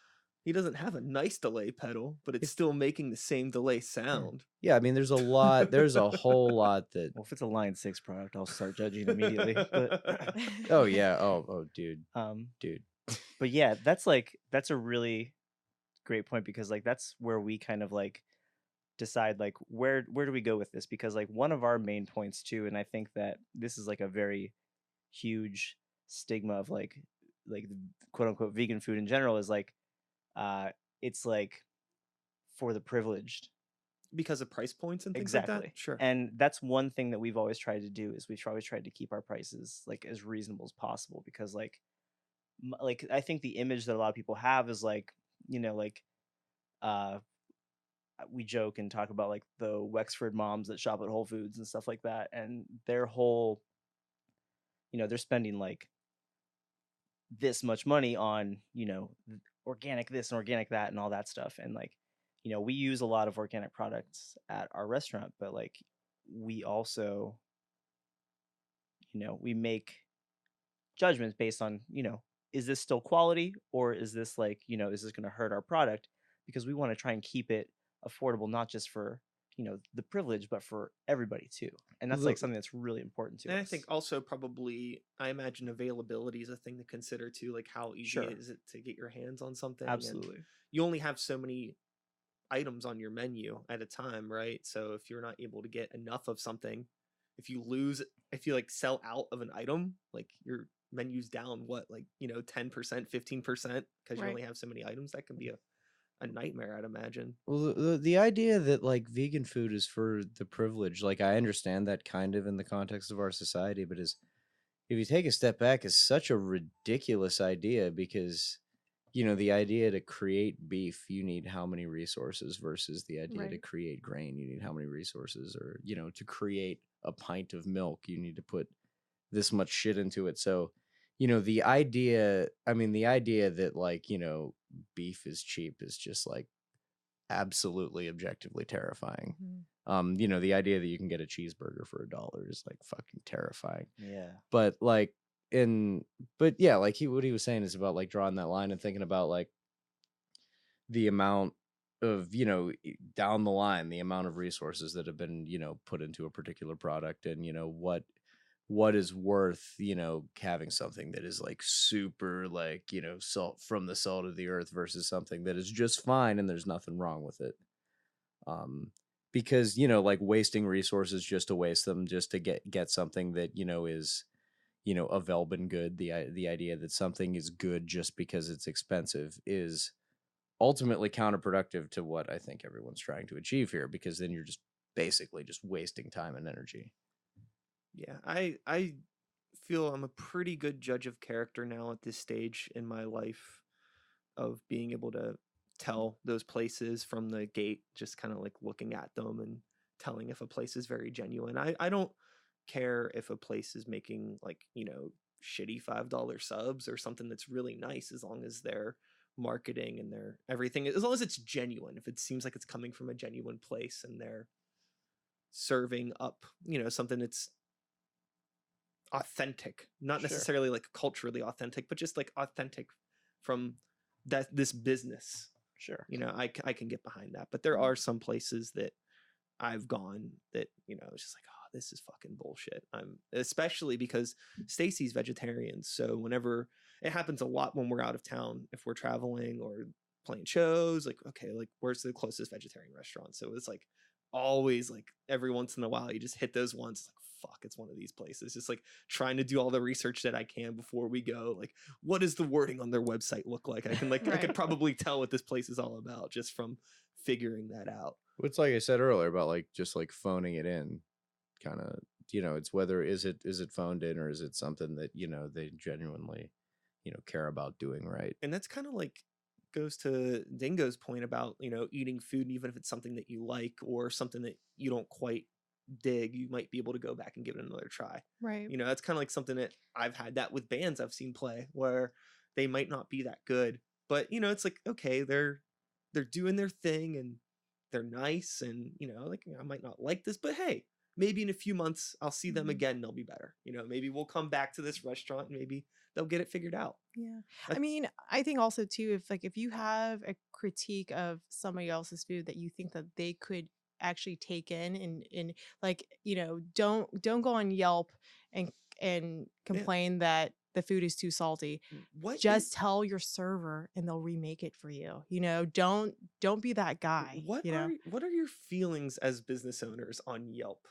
He doesn't have a nice delay pedal, but it's still making the same delay sound. yeah, I mean, there's a whole lot that, Well, if it's a Line 6 product, I'll start judging immediately. But oh yeah, oh dude, dude. but yeah, that's a really great point, because like that's where we kind of like decide like where do we go with this, because like one of our main points too, and I think that this is like a very huge stigma of like quote unquote vegan food in general, is like it's like for the privileged, because of price points and things like that. Exactly. Sure. And that's one thing that we've always tried to do is we've always tried to keep our prices like as reasonable as possible because like I think the image that a lot of people have is like, you know, like uh we joke and talk about like the Wexford moms that shop at Whole Foods and stuff like that, and their whole, you know, they're spending like this much money on, you know, organic this and organic that and all that stuff. And like, you know, we use a lot of organic products at our restaurant, but like we also, you know, we make judgments based on, you know, is this still quality or is this like, you know, is this going to hurt our product? Because we want to try and keep it affordable, not just for, you know, the privilege, but for everybody too. And that's like something that's really important to us. And I think also probably, I imagine availability is a thing to consider too. Like how easy is it to get your hands on something? Absolutely. And you only have so many items on your menu at a time, right? So if you're not able to get enough of something, if you like sell out of an item, like your menu's down, what, like, you know, 10%, 15%, because you only have so many items, that can be a nightmare, I'd imagine. Well, the idea that like vegan food is for the privileged, like I understand that kind of in the context of our society, but if you take a step back, is such a ridiculous idea because, you know, the idea to create beef, you need how many resources versus the idea to create grain, you need how many resources, or, you know, to create a pint of milk, you need to put this much shit into it. So, you know, the idea that like, you know, beef is cheap is just like absolutely objectively terrifying. You know, the idea that you can get a cheeseburger for $1 is like fucking terrifying. Yeah. But like yeah, like what he was saying is about like drawing that line and thinking about like the amount of, you know, down the line, the amount of resources that have been, you know, put into a particular product, and, you know, what is worth, you know, having something that is like super like, you know, salt from the salt of the earth versus something that is just fine and there's nothing wrong with it. Because, you know, like wasting resources just to waste them just to get something that, you know, is, you know, a Velbin good, the idea that something is good just because it's expensive is ultimately counterproductive to what I think everyone's trying to achieve here, because then you're just basically just wasting time and energy. Yeah, I feel I'm a pretty good judge of character now at this stage in my life, of being able to tell those places from the gate, just kind of like looking at them and telling if a place is very genuine. I don't care if a place is making like, you know, shitty $5 subs or something that's really nice, as long as their marketing and their everything, as long as it's genuine. If it seems like it's coming from a genuine place and they're serving up, you know, something that's authentic, not necessarily like culturally authentic, but just like authentic from this business. You know, I can get behind that. But there are some places that I've gone that, you know, it's just like, oh, this is fucking bullshit. Especially because Stacy's vegetarian, so whenever it happens a lot when we're out of town, if we're traveling or playing shows, like, okay, like where's the closest vegetarian restaurant? So it's like always like every once in a while you just hit those ones, like, fuck, it's one of these places. Just like trying to do all the research that I can before we go. Like, what does the wording on their website look like? I can I could probably tell what this place is all about just from figuring that out. It's like I said earlier about like just like phoning it in, kind of, you know, it's whether is it phoned in or is it something that, you know, they genuinely, you know, care about doing right. And that's kind of like goes to Dingo's point about, you know, eating food, even if it's something that you like or something that you don't quite dig, you might be able to go back and give it another try. Right. You know, that's kind of like something that I've had that with bands I've seen play, where they might not be that good, but, you know, it's like, okay, they're doing their thing and they're nice, and, you know, like, I might not like this, but hey, maybe in a few months I'll see them again and they'll be better. You know, maybe we'll come back to this restaurant and maybe they'll get it figured out. Yeah. I mean, I think also too, if you have a critique of somebody else's food that you think that they could actually take in and like, you know, don't go on Yelp and complain that the food is too salty. Just tell your server and they'll remake it for you. You know, don't be that guy. What what are your feelings as business owners on Yelp?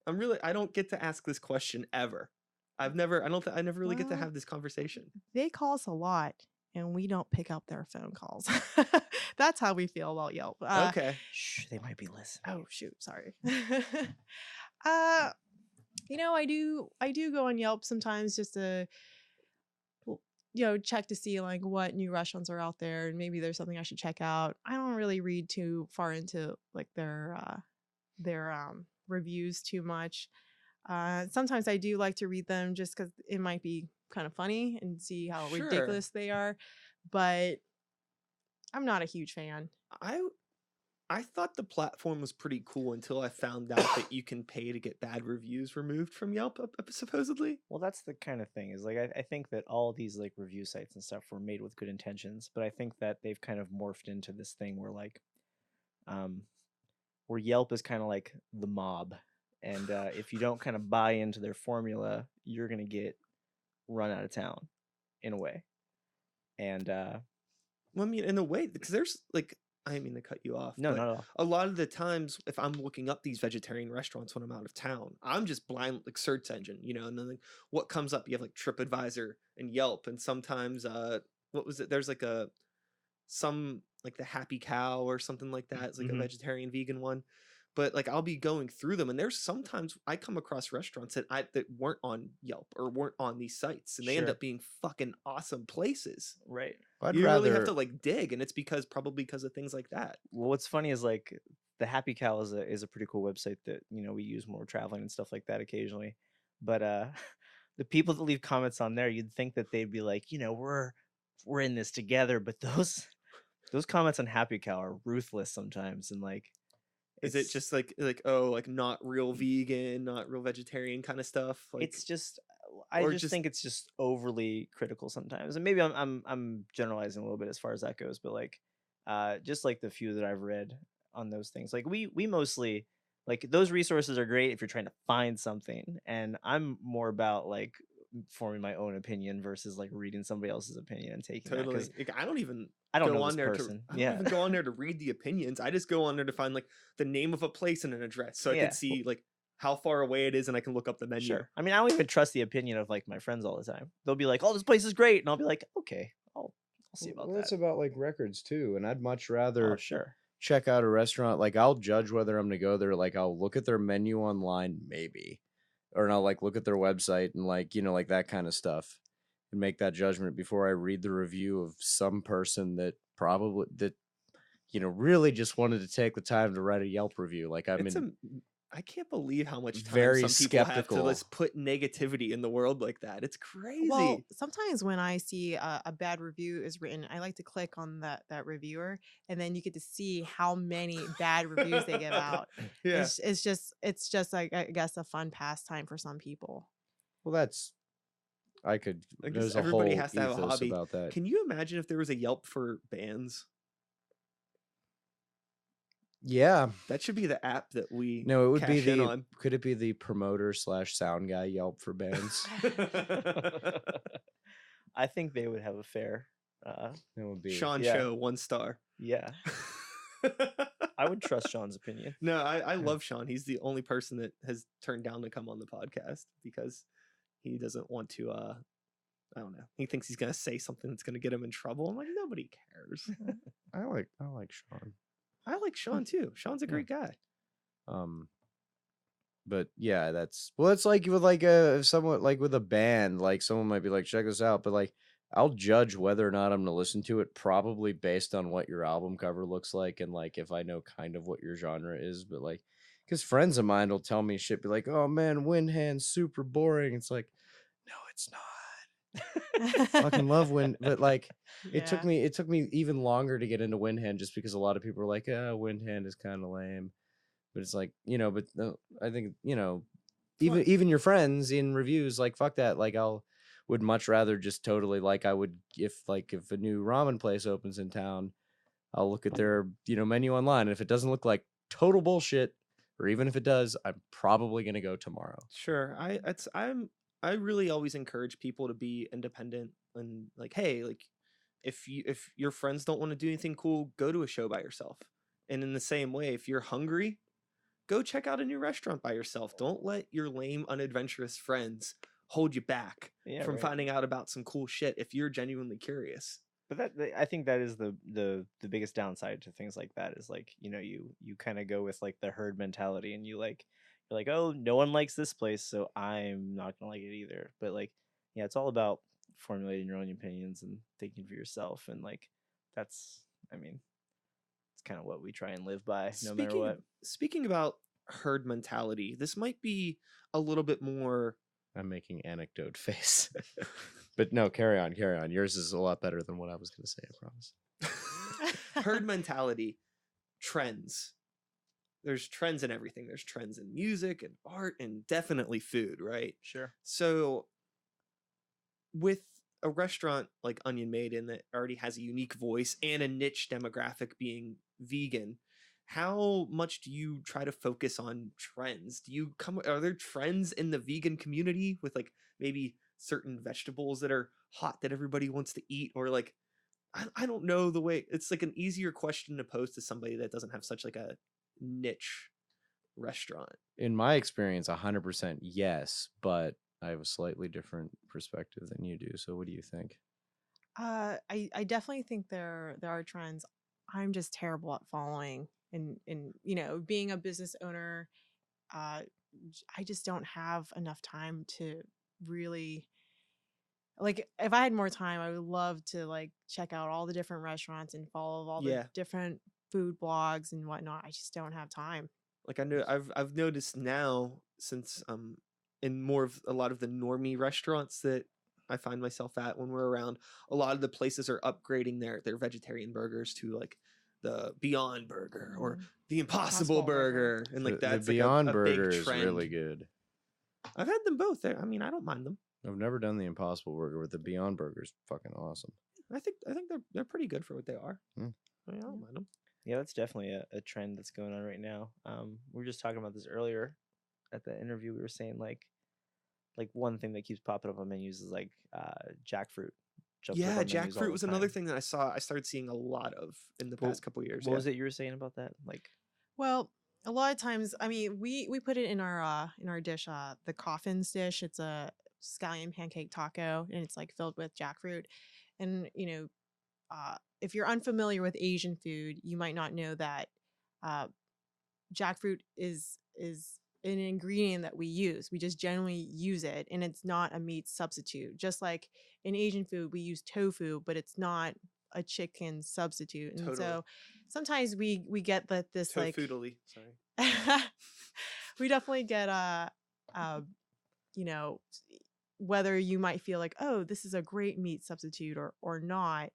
I don't get to ask this question ever. I never really get to have this conversation. They call us a lot, and we don't pick up their phone calls. That's how we feel about Yelp. Okay. Shh, they might be listening. Oh shoot, sorry. uh, I do go on Yelp sometimes just to check to see like what new restaurants are out there, and maybe there's something I should check out. I don't really read too far into like their reviews too much. Sometimes I do like to read them just because it might be kind of funny and see how Sure. ridiculous they are, but I'm not a huge fan. I thought the platform was pretty cool until I found out that you can pay to get bad reviews removed from Yelp, supposedly. Well, that's the kind of thing is like I think that all these like review sites and stuff were made with good intentions, but I think that they've kind of morphed into this thing where like where Yelp is kind of like the mob, and if you don't kind of buy into their formula, you're gonna get run out of town in a way. And Well, I mean, in a way, because there's like, I didn't mean to cut you off. no, but not at all. a lot of the times, if I'm looking up these vegetarian restaurants when I'm out of town, I'm just blind like search engine, and then like, what comes up? You have like TripAdvisor and Yelp, and sometimes what was it? There's like some like the Happy Cow or something like that. It's like a vegetarian vegan one. But like I'll be going through them, and there's sometimes I come across restaurants that weren't on Yelp or weren't on these sites, and they end Sure. up being fucking awesome places. Right. You really have to like dig, and it's probably because of things like that. Well, what's funny is like the Happy Cow is a pretty cool website that we use when we're traveling and stuff like that occasionally. But the people that leave comments on there, you'd think that they'd be like, we're in this together, but those comments on Happy Cow are ruthless sometimes, and like Is it just like oh, like not real vegan, not real vegetarian kind of stuff? Like it's just I or just just- think it's just overly critical sometimes, and maybe I'm generalizing a little bit as far as that goes, but like just like the few that I've read on those things, like we mostly like those resources are great if you're trying to find something, and I'm more about like forming my own opinion versus like reading somebody else's opinion and taking that, totally. 'cause Like, I don't even I don't go know on this there person. I don't even go on there to read the opinions. I just go on there to find like the name of a place and an address, so I Yeah. can see like how far away it is, and I can look up the menu. Sure. I mean, I don't even trust the opinion of like my friends all the time. They'll be like, "Oh, this place is great," and I'll be like, "Okay, I'll see about Well, it's that." about like records too, and I'd much Oh, rather sure. check out a restaurant. Like I'll judge whether I'm gonna go there. Like I'll look at their menu online, maybe, or I'll like look at their website and like like that kind of stuff, and make that judgment before I read the review of some person that really just wanted to take the time to write a Yelp review. Like I can't believe how much time very some people have skeptical. to just put negativity in the world like that. It's crazy. Well, sometimes when I see a bad review is written, I like to click on that reviewer, and then you get to see how many bad reviews they give out. Yeah. It's just like, I guess, a fun pastime for some people. Well, there's I guess a everybody whole has to have a ethos hobby. about that. Can you imagine if there was a Yelp for bands? Yeah. That should be the app that we No, it would be cash in on. could it be the promoter / sound guy Yelp for bands? I think they would have a fair. That would be Sean Yeah. Show 1 star. Yeah, I would trust Sean's opinion. No, I love Sean. He's the only person that has turned down to come on the podcast because he doesn't want to I don't know. He thinks he's gonna say something that's gonna get him in trouble. I'm like, nobody cares. I like Sean. I like Sean too. Sean's a Yeah. great guy. But yeah, it's like with like somewhat like with a band, like someone might be like, check this out, but like I'll judge whether or not I'm gonna listen to it probably based on what your album cover looks like, and like if I know kind of what your genre is. But like, because friends of mine will tell me shit, be like, oh man, Windhand's super boring. It's like, no, it's not. Fucking love Wind, but like it took me even longer to get into Windhand just because a lot of people are like, Windhand is kind of lame. But it's like, but I think, even your friends in reviews, like, fuck that. Like would much rather just totally, like, I would if a new ramen place opens in town, I'll look at their, menu online. And if it doesn't look like total bullshit, or even if it does, I'm probably going to go tomorrow. Sure. I really always encourage people to be independent and like, hey, like if your friends don't want to do anything cool, go to a show by yourself. And in the same way, if you're hungry, go check out a new restaurant by yourself. Don't let your lame, unadventurous friends hold you back Yeah, from right. finding out about some cool shit if you're genuinely curious. But I think that is the biggest downside to things like that is like, you know, you kind of go with like the herd mentality, and you're like, oh, no one likes this place, so I'm not gonna like it either. But like, yeah, it's all about formulating your own opinions and thinking for yourself, and like that's, I mean, it's kind of what we try and live by, no matter what. Speaking about herd mentality, this might be a little bit more. I'm making anecdote face. But no, carry on. Yours is a lot better than what I was going to say, I promise. Herd mentality, trends. There's trends in everything. There's trends in music and art and definitely food, right? Sure. So with a restaurant like Onion Maiden that already has a unique voice and a niche demographic being vegan, how much do you try to focus on trends? Are there trends in the vegan community with like maybe certain vegetables that are hot that everybody wants to eat, or like, I don't know the way. It's like an easier question to pose to somebody that doesn't have such like a niche restaurant. In my experience, 100% yes, but I have a slightly different perspective than you do. So what do you think? I definitely think there are trends. I'm just terrible at following, and you know, being a business owner, I just don't have enough time to really, like, if I had more time, I would love to like check out all the different restaurants and follow all the different food blogs and whatnot. I just don't have time. Like, I know I've noticed now, since in more of a lot of the normie restaurants that I find myself at when we're around, a lot of the places are upgrading their vegetarian burgers to like the Beyond Burger or the Impossible Burger, and like that's the like Beyond a Burger big is trend. really good. I've had them both. I mean, I don't mind them. I've never done the Impossible Burger, but the Beyond Burger is fucking awesome. I think they're pretty good for what they are. I mean, I don't mind them. Yeah, that's definitely a trend that's going on right now. We were just talking about this earlier at the interview. We were saying like one thing that keeps popping up on menus is like jackfruit. Yeah, jackfruit was another thing that I started seeing a lot of in the past couple of years. What was it you were saying about that? Like, well, a lot of times, I mean, we put it in our dish, the coffins dish. It's a scallion pancake taco, and it's like filled with jackfruit. And you know, if you're unfamiliar with Asian food, you might not know that jackfruit is an ingredient that we use. We just generally use it, and it's not a meat substitute. Just like in Asian food, we use tofu, but it's not a chicken substitute. And so sometimes we get this like sorry. we definitely get you know, whether you might feel like, oh, this is a great meat substitute or not.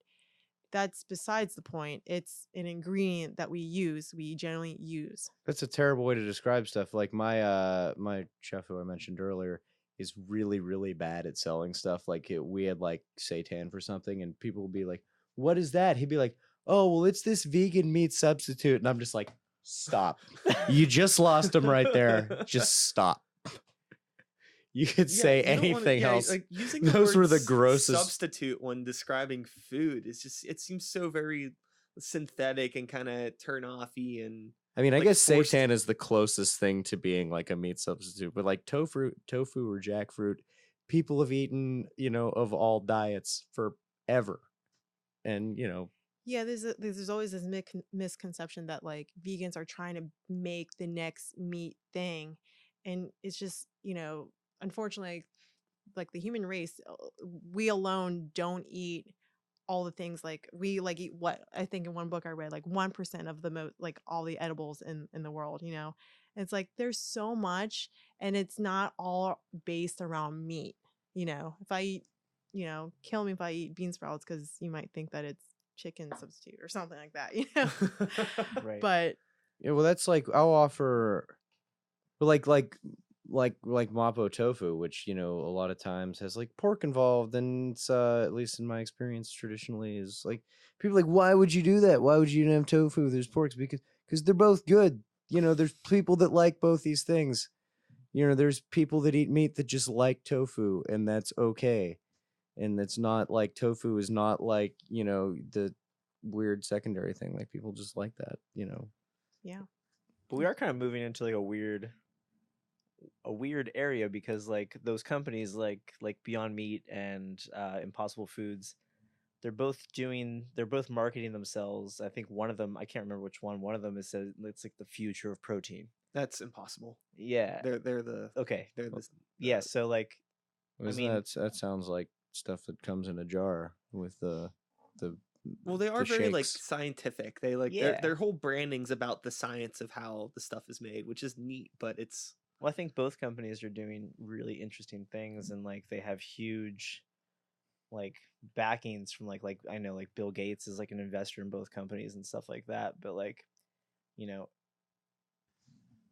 That's besides the point. It's an ingredient that we generally use. That's a terrible way to describe stuff. Like my my chef who I mentioned earlier is really, really bad at selling stuff. Like we had like seitan for something, and people would be like, "What is that?" He'd be like, "Oh, well, it's this vegan meat substitute," and I'm just like, "Stop! You just lost him right there. Just stop." You could say anything else. Like using those were the grossest. Substitute when describing food. It's just, it seems so very synthetic and kind of turn-offy. And I mean, like I guess seitan is the closest thing to being like a meat substitute, but like tofu or jackfruit, people have eaten, you know, of all diets forever, and you know. Yeah, there's always this misconception that like vegans are trying to make the next meat thing, and it's just, you know, unfortunately, like the human race, we alone don't eat all the things. Like we like eat, what I think in one book I read, like 1% of the like all the edibles in the world, you know. And it's like there's so much, and it's not all based around meat. You know, if I eat, you know, kill me if I eat bean sprouts, because you might think that it's chicken substitute or something like that, you know. Right. But yeah, well, that's like I'll offer, like mapo tofu, which, you know, a lot of times has like pork involved, and it's at least in my experience traditionally is like people are like, why would you do that? Why would you have tofu? There's porks, because they're both good. You know, there's people that like both these things. You know, there's people that eat meat that just like tofu, and that's okay. And it's not like tofu is not like, you know, the weird secondary thing. Like people just like that, you know. Yeah. But we are kind of moving into like a weird area, because like those companies like Beyond Meat and Impossible Foods, they're both marketing themselves. I think one of them, I can't remember which one. One of them is says it's like the future of protein. That's impossible. Yeah. They're the Okay. they're the Yeah. So like, That sounds like stuff that comes in a jar with the. well, they are the very like shakes. scientific. They like their whole branding's about the science of how the stuff is made, which is neat, but it's well, I think both companies are doing really interesting things, and like they have huge like backings from like I know like Bill Gates is like an investor in both companies and stuff like that, but like, you know.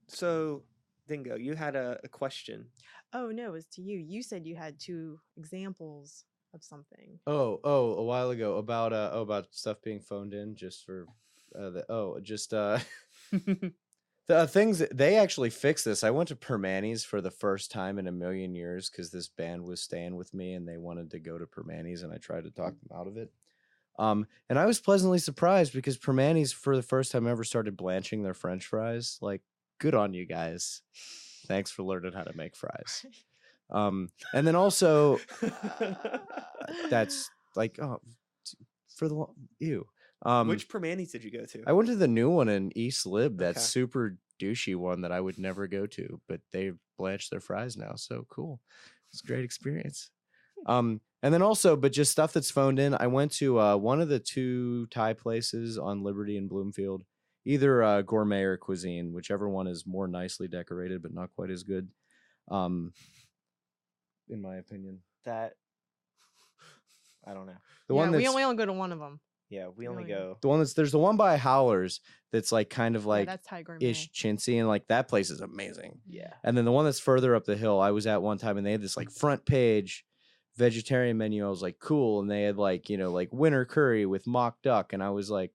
So Dingo, you had a question. Oh no, it was to you. You said you had 2 examples of something. A while ago about stuff being phoned in just for the things that they actually fixed this. I went to Permanis for the first time in a million years because this band was staying with me and they wanted to go to Permanis, and I tried to talk them out of it. And I was pleasantly surprised because Permanis for the first time ever started blanching their French fries. Like, good on you guys. Thanks for learning how to make fries. And then also that's like, for the ew. Which Permanis did you go to? I went to the new one in East Lib, that Okay. super douchey one that I would never go to, but they blanched their fries now. So cool. It's a great experience. And then also, but just stuff that's phoned in. I went to one of the 2 Thai places on Liberty and Bloomfield, either gourmet or cuisine, whichever one is more nicely decorated, but not quite as good. In my opinion, That I don't know. the one we that's only go to one of them. Yeah, we only Really? go. the one that's there's the one by Howlers that's like kind of like that's Thai gourmet. ish chintzy, and like that place is amazing. Yeah. And then the one that's further up the hill, I was at one time and they had this like front page vegetarian menu. I was like, cool. And they had like, like winter curry with mock duck. And I was like,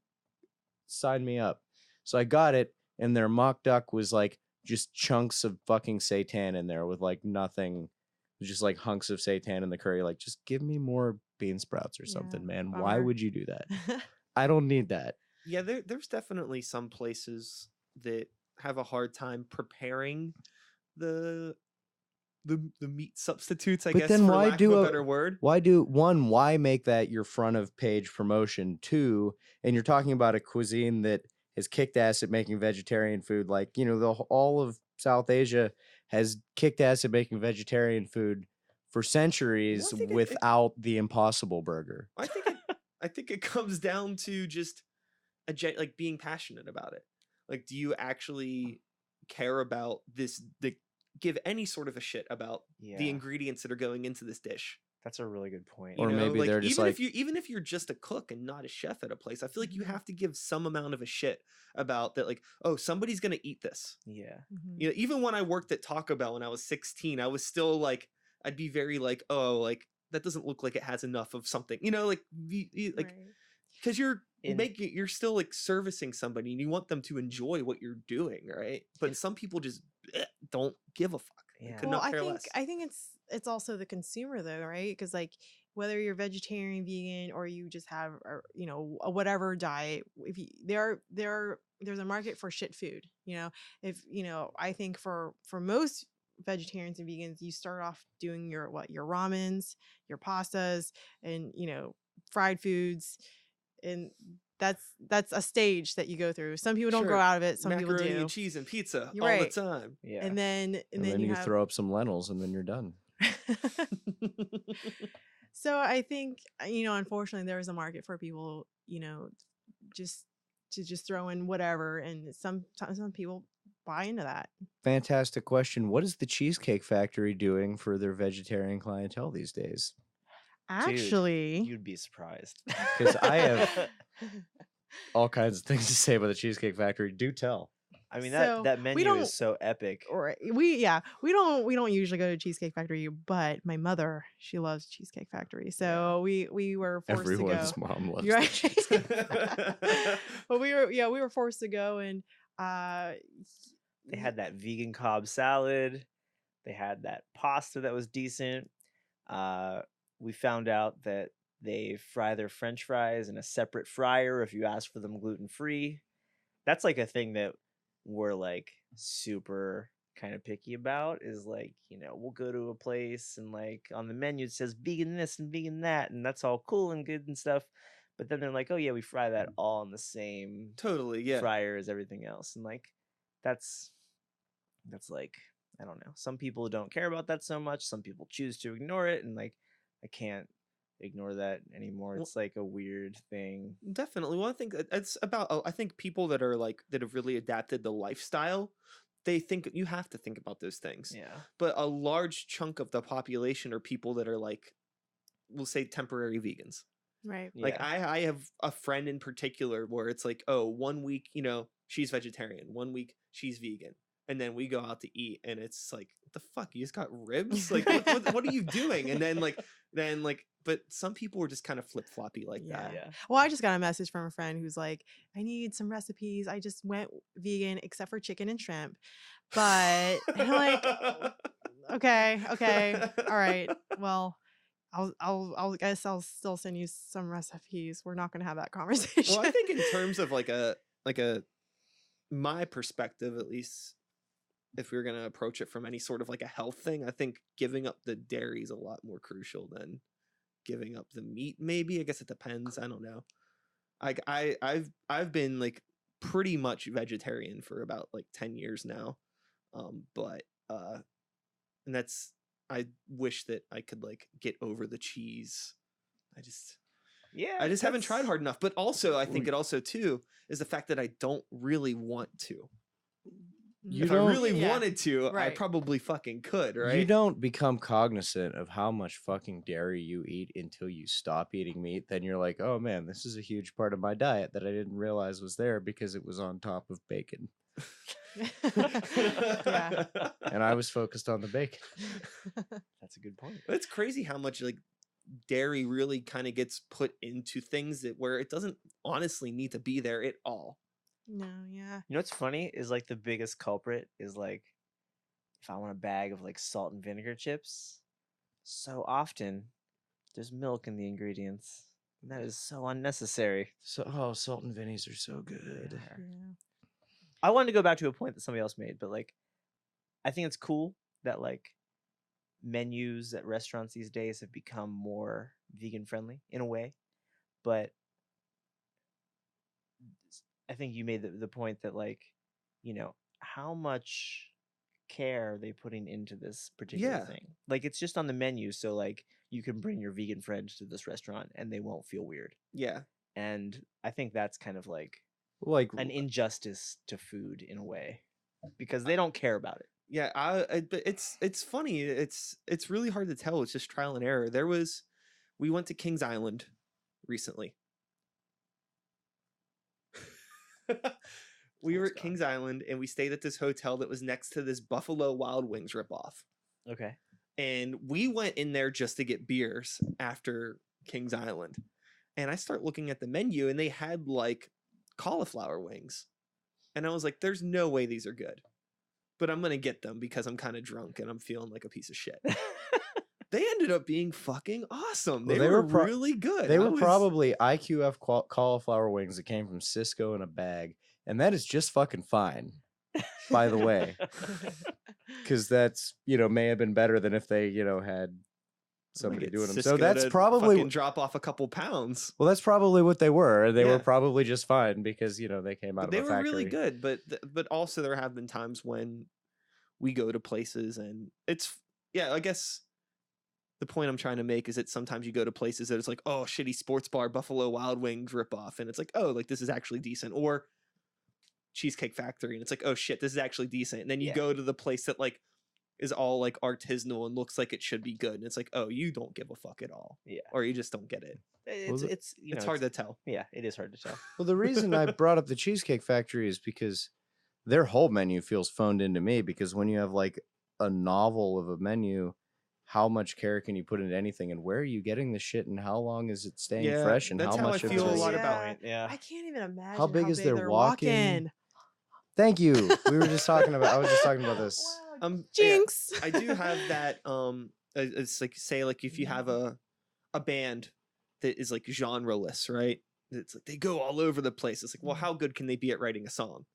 sign me up. So I got it. And their mock duck was like just chunks of fucking seitan in there with like nothing, just like hunks of seitan in the curry. Like, just give me more bean sprouts or something, Yeah, man. Why bummer. would you do that? I don't need that. Yeah, there's definitely some places that have a hard time preparing the meat substitutes, I But guess, then for why lack do of a a- better word. Why make that your front of page promotion? 2, and you're talking about a cuisine that has kicked ass at making vegetarian food. Like, all of South Asia has kicked ass at making vegetarian food for centuries think without the Impossible Burger. I think it comes down to just like being passionate about it. Like, do you actually care about this? Give any sort of a shit about the ingredients that are going into this dish? That's a really good point. Or maybe they're just like, even if you're just a cook and not a chef at a place, I feel like you have to give some amount of a shit about that. Like, oh, somebody's gonna eat this. Yeah. Mhm. Even when I worked at Taco Bell when I was 16, I was still like, I'd be very like, oh, like that doesn't look like it has enough of something, like Right. because you're you're still like servicing somebody and you want them to enjoy what you're doing, right? But some people just don't give a fuck. They Yeah. could Well, not care less. I think it's also the consumer though, right? Because like whether you're vegetarian, vegan, or you just have a whatever diet, if you, there's a market for shit food. If I think for most vegetarians and vegans, you start off doing your ramens, your pastas, and fried foods, and that's a stage that you go through. Some people don't Sure. grow out of it. Some Macaroni people do. and cheese and pizza You're all right. the time. Yeah. And then you have throw up some lentils and then you're done. So I think unfortunately there is a market for people just to throw in whatever, and sometimes some people buy into that. Fantastic question. What is the Cheesecake Factory doing for their vegetarian clientele these days? Actually, You'd be surprised. Because I have all kinds of things to say about the Cheesecake Factory. Do tell. I mean, So, that we menu don't- is so epic. or we don't usually go to Cheesecake Factory, but my mother, she loves Cheesecake Factory, so we were forced Everyone's to go. mom loves You're the right. Cheesecake. But we were forced to go, and They had that vegan Cobb salad. They had that pasta that was decent. We found out that they fry their French fries in a separate fryer if you ask for them gluten-free. That's like a thing that we're like super kind of picky about is like, we'll go to a place and like on the menu it says vegan this and vegan that, and that's all cool and good and stuff. But then they're like, oh yeah, we fry that all in the same Totally, yeah. fryer as everything else. And like that's like, I don't know. Some people don't care about that so much. Some people choose to ignore it, and like I can't ignore that anymore. It's like a weird thing. Definitely. Well, I think it's about. I think people that are like that have really adapted the lifestyle, they think you have to think about those things. Yeah. But a large chunk of the population are people that are like, we'll say temporary vegans. Right. Like Yeah. I have a friend in particular where it's like, oh, 1 week, she's vegetarian, 1 week she's vegan, and then we go out to eat, and it's like, what the fuck? You just got ribs? Like, what are you doing? And then but some people are just kind of flip floppy like that. Yeah. Well, I just got a message from a friend who's like, I need some recipes. I just went vegan except for chicken and shrimp. But and I'm like, okay, all right. Well, I'll guess I'll still send you some recipes. We're not gonna have that conversation. Well, I think in terms of my perspective, at least, if we were gonna approach it from any sort of like a health thing, I think giving up the dairy is a lot more crucial than giving up the meat. Maybe, I guess it depends. I don't know. I've been like pretty much vegetarian for about like 10 years now, but and that's, I wish that I could like get over the cheese. I just haven't tried hard enough. But also, I think it also too is the fact that I don't really want to. If I really wanted to, I probably fucking could, right? You don't become cognizant of how much fucking dairy you eat until you stop eating meat. Then you're like, oh man, this is a huge part of my diet that I didn't realize was there because it was on top of bacon. Yeah. And I was focused on the bacon. That's a good point. It's crazy how much like dairy really kind of gets put into things that where it doesn't honestly need to be there at all. No, yeah. You know what's funny is like the biggest culprit is like if I want a bag of like salt and vinegar chips, so often there's milk in the ingredients. And that is so unnecessary. So salt and vinnies are so good. Yeah. I wanted to go back to a point that somebody else made, but like I think it's cool that like menus at restaurants these days have become more vegan friendly in a way. But I think you made the point that like, how much care are they putting into this particular thing? Like it's just on the menu, so like you can bring your vegan friends to this restaurant and they won't feel weird. Yeah. And I think that's kind of like an injustice to food in a way because they don't care about it. Yeah, but it's funny. It's really hard to tell. It's just trial and error. We went to Kings Island recently. We were at Kings Island and we stayed at this hotel that was next to this Buffalo Wild Wings ripoff. Okay. And we went in there just to get beers after Kings Island. And I start looking at the menu and they had like cauliflower wings. And I was like, there's no way these are good. But I'm going to get them because I'm kind of drunk and I'm feeling like a piece of shit. They ended up being fucking awesome. They were really good. They were probably IQF cauliflower wings that came from Cisco in a bag. And that is just fucking fine, by the way. Because that's, may have been better than if they, had somebody doing them. So that's probably drop off a couple pounds. Well, that's probably what they were. They were probably just fine because, they came out of a factory. They were really good. But also there have been times when we go to places and I guess the point I'm trying to make is that sometimes you go to places that it's like, oh, shitty sports bar, Buffalo Wild Wings ripoff. And it's like, oh, like this is actually decent. Or Cheesecake Factory. And it's like, oh shit, this is actually decent. And then you go to the place that like is all like artisanal and looks like it should be good. And it's like, oh, you don't give a fuck at all. Yeah. Or you just don't get it. It's hard to tell. Yeah, it is hard to tell. Well, the reason I brought up the Cheesecake Factory is because their whole menu feels phoned into me because when you have like a novel of a menu, how much care can you put into anything and where are you getting the shit and how long is it staying fresh and that's how much I feel of a it lot is... about it. Yeah. I can't even imagine how big is their their walk-in? Thank you. We were just talking about I was just talking about this. Jinx. I do have that it's like say like if you have a band that is like genre-less, right? It's like they go all over the place. It's like, well, how good can they be at writing a song?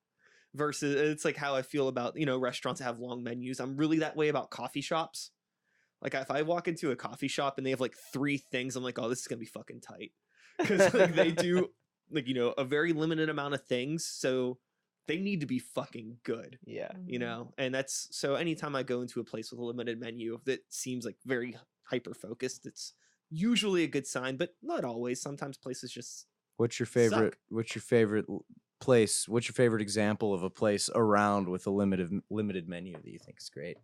versus it's like how I feel about, restaurants that have long menus. I'm really that way about coffee shops. Like if I walk into a coffee shop and they have like 3 things, I'm like, oh, this is gonna be fucking tight. Because like they do like, a very limited amount of things. So they need to be fucking good. Yeah. And that's so anytime I go into a place with a limited menu that seems like very hyper focused, it's usually a good sign, but not always. Sometimes places just What's your favorite? suck. What's your favorite place? What's your favorite example of a place around with a limited menu that you think is great?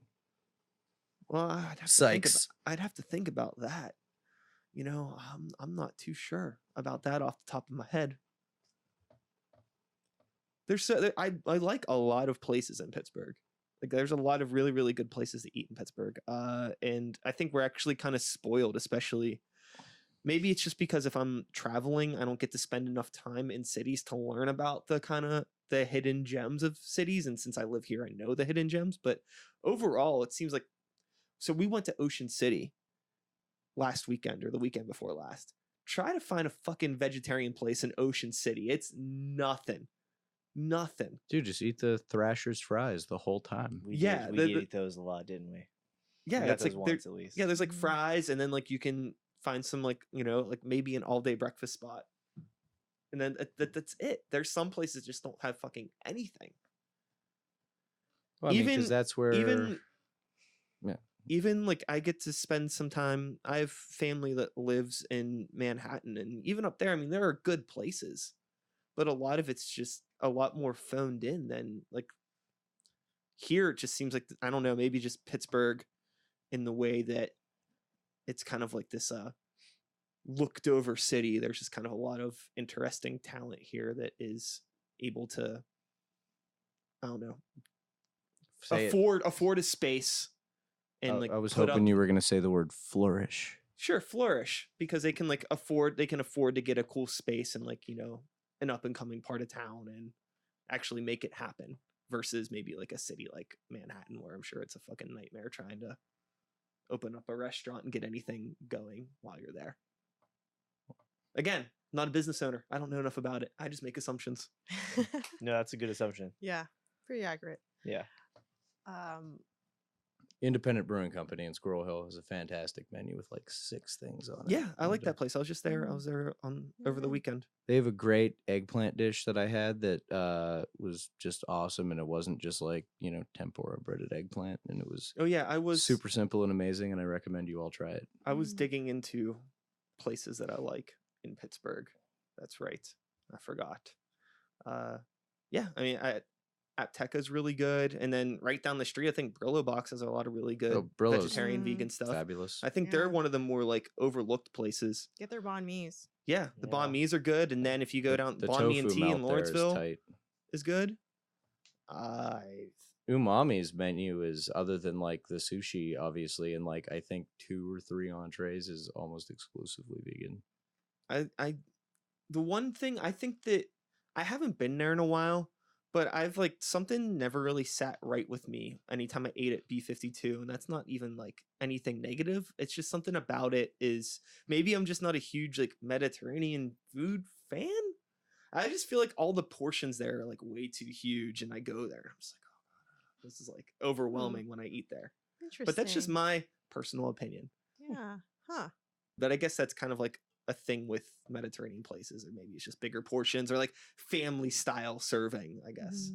Well, I'd have Sikes. I'd have to think about that. I'm not too sure about that off the top of my head. I like a lot of places in Pittsburgh. Like there's a lot of really, really good places to eat in Pittsburgh. And I think we're actually kind of spoiled, especially maybe it's just because if I'm traveling, I don't get to spend enough time in cities to learn about the hidden gems of cities. And since I live here, I know the hidden gems. But overall, it seems like, so we went to Ocean City last weekend or the weekend before last. Try to find a fucking vegetarian place in Ocean City. It's nothing. Dude, just eat the Thrasher's fries the whole time. We did eat those a lot, didn't we? Yeah, We got it's those like once at least. yeah, there's like fries, and then like you can find some like like maybe an all day breakfast spot, and then that's it. There's some places just don't have fucking anything. Well, I mean, 'cause that's where even like I get to spend some time. I have family that lives in Manhattan, and even up there, I mean, there are good places, but a lot of it's just a lot more phoned in than like here. It just seems like, I don't know, maybe just Pittsburgh in the way that it's kind of like this looked over city. There's just kind of a lot of interesting talent here that is able to, I don't know, afford a space. And like I was hoping you were going to say the word flourish. Sure, flourish, because they can afford to get a cool space and an up and coming part of town and actually make it happen, versus maybe like a city like Manhattan, where I'm sure it's a fucking nightmare trying to open up a restaurant and get anything going while you're there. Again, not a business owner. I don't know enough about it. I just make assumptions. No, that's a good assumption. Yeah, pretty accurate. Yeah. Independent Brewing Company in Squirrel Hill has a fantastic menu with like 6 things on it. Yeah, I like that place. I was just there. I was there over the weekend. They have a great eggplant dish that I had that was just awesome, and it wasn't just like, tempura breaded eggplant, and it was super simple and amazing, and I recommend you all try it. I was digging into places that I like in Pittsburgh. That's right. I forgot. Yeah, I mean, Apteca's really good, and then right down the street, I think Brillo Box has a lot of really good vegetarian, vegan stuff. Fabulous. I think they're one of the more like overlooked places. Get their banh mi's. Yeah, the banh mi's are good, and then if you go down, banh mi and tea in Lawrenceville is good. Umami's menu is, other than like the sushi, obviously, and like I think 2 or 3 entrees, is almost exclusively vegan. The one thing I think that I haven't been there in a while, but I've like something never really sat right with me anytime I ate at B52, and that's not even like anything negative. It's just something about it is, maybe I'm just not a huge like Mediterranean food fan. I just feel like all the portions there are like way too huge, and I go there, I'm just like, oh god, this is like overwhelming when I eat there. Interesting. But that's just my personal opinion. Yeah. Huh. But I guess that's kind of like a thing with Mediterranean places, or maybe it's just bigger portions or like family style serving, I guess.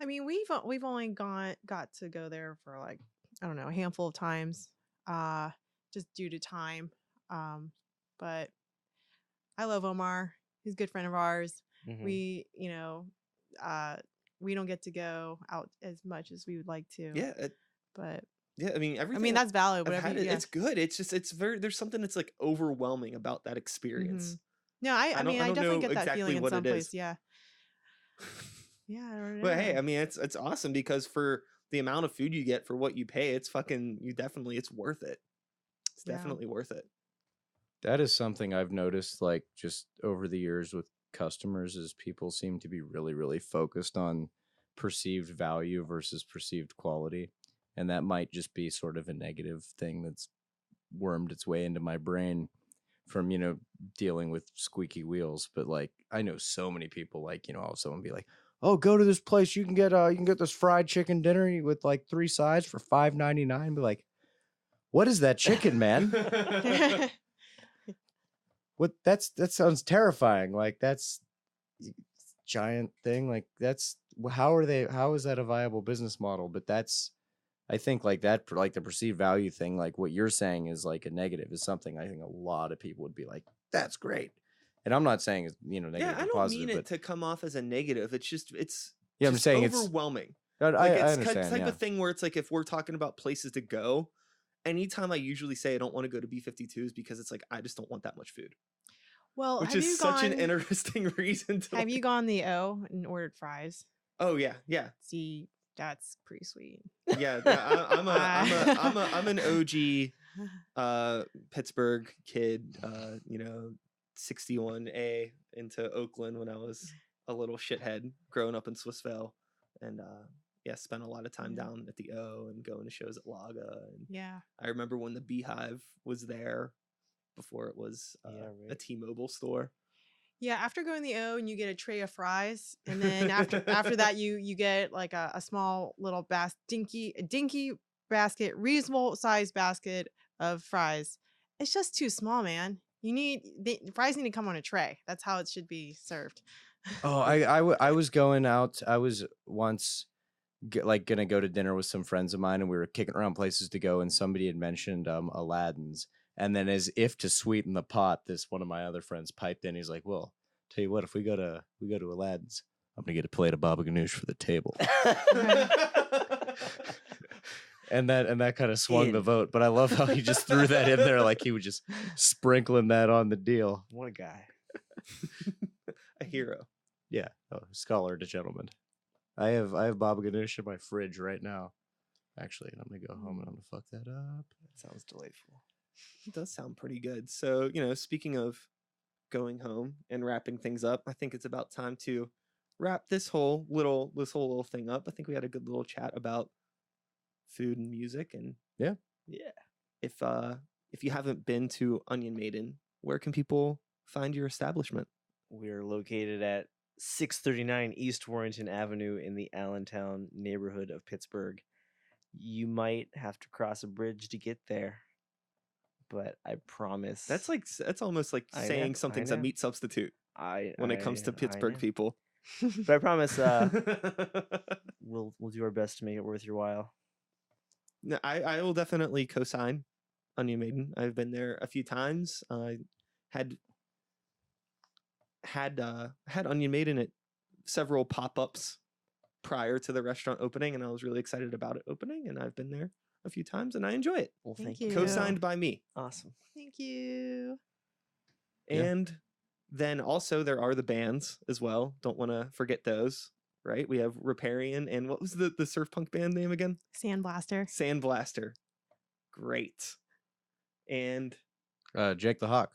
I mean, we've only got to go there for like, I don't know, a handful of times, just due to time. But I love Omar. He's a good friend of ours. Mm-hmm. We, we don't get to go out as much as we would like to. Yeah. But yeah, I mean, that's valid. It's good. It's just, there's something that's like overwhelming about that experience. No, I mean, I definitely get that feeling in some place. Yeah. Yeah. I don't know. But hey, I mean, it's awesome, because for the amount of food you get for what you pay, it's it's worth it. It's definitely worth it. That is something I've noticed, like, just over the years with customers, is people seem to be really, really focused on perceived value versus perceived quality. And that might just be sort of a negative thing that's wormed its way into my brain from, dealing with squeaky wheels. But like, I know so many people, like, I'll have someone be like, oh, go to this place. You can get this fried chicken dinner with like 3 sides for $5.99. Be like, what is that chicken, man? What that sounds terrifying. Like that's giant thing. Like how is that a viable business model? But that's, I think like that, like the perceived value thing, like what you're saying is like a negative is something I think a lot of people would be like, that's great. And I'm not saying it's, negative Yeah, I or don't positive, mean it but to come off as a negative. It's just I'm saying it's overwhelming. I Like it's understand, type of thing where it's like if we're talking about places to go, anytime I usually say I don't want to go to B52s because it's like I just don't want that much food. Well, Which have is you such gone? an interesting reason to. Have you gone the O and ordered fries? Oh yeah. See, that's pretty sweet. Yeah. I'm an OG Pittsburgh kid. 61A into Oakland when I was a little shithead growing up in Swissvale, and spent a lot of time down at the O and going to shows at Laga. And Yeah, I remember when the Beehive was there before it was a T-Mobile store. yeah. After going the O and you get a tray of fries, and then after that you get like a small little dinky basket, reasonable size basket of fries. It's just too small, man. The fries need to come on a tray. That's how it should be served. Oh, I was going out. I was once gonna go to dinner with some friends of mine, and we were kicking around places to go, and somebody had mentioned Aladdin's, and then as if to sweeten the pot, this one of my other friends piped in. He's like, "Well, tell you what, if we go to Aladdin's, I'm gonna get a plate of baba ganoush for the table." And that kind of swung the vote. But I love how he just threw that in there, like he was just sprinkling that on the deal. What a guy. A hero. Yeah, scholar to gentleman. I have baba ganoush in my fridge right now. Actually, and I'm gonna go home and I'm gonna fuck that up. That sounds delightful. It does sound pretty good. So, speaking of going home and wrapping things up, I think it's about time to wrap this whole little thing up. I think we had a good little chat about food and music, and yeah. If you haven't been to Onion Maiden, where can people find your establishment? We are located at 639 East Warrington Avenue in the Allentown neighborhood of Pittsburgh. You might have to cross a bridge to get there, but I promise. That's almost like saying something's a meat substitute when it comes to Pittsburgh people. But I promise we'll do our best to make it worth your while. No, I will definitely co-sign Onion Maiden. I've been there a few times. Had Onion Maiden at several pop-ups prior to the restaurant opening, and I was really excited about it opening, and I've been there a few times and I enjoy it. Well, thank you. Co-signed by me. Awesome. Thank you. And then also there are the bands as well. Don't want to forget those, right? We have Riparian and what was the surf punk band name again? Sandblaster. Great. And Jakethehawk.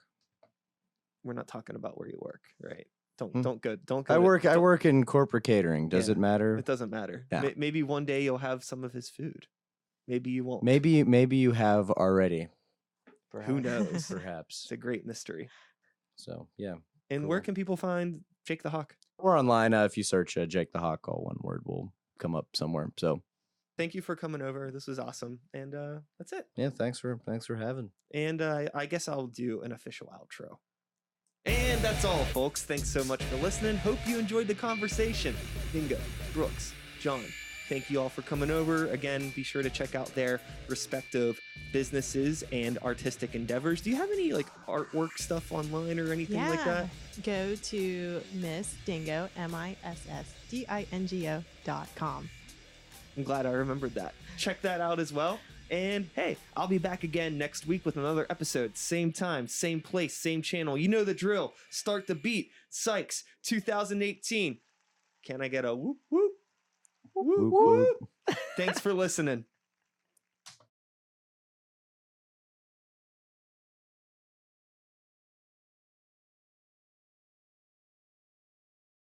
We're not talking about where you work, right? Don't go. I work in corporate catering. Does it matter? It doesn't matter. Yeah. Maybe one day you'll have some of his food. Maybe you won't. Maybe you have already. Perhaps. Who knows? Perhaps. It's a great mystery. So yeah. And where can people find Jakethehawk? Or online, if you search Jakethehawk, all one word will come up somewhere. So thank you for coming over. This was awesome. And that's it. Yeah, thanks for having. And I guess I'll do an official outro. And that's all, folks. Thanks so much for listening. Hope you enjoyed the conversation. Dingo, Brooks, John, thank you all for coming over. Again, be sure to check out their respective businesses and artistic endeavors. Do you have any artwork stuff online or anything like that? Go to Miss Dingo, MISSDINGO.com. I'm glad I remembered that. Check that out as well. And hey, I'll be back again next week with another episode. Same time, same place, same channel. You know the drill. Start the beat. Sikes 2018. Can I get a whoop whoop? Whoop whoop. Thanks for listening.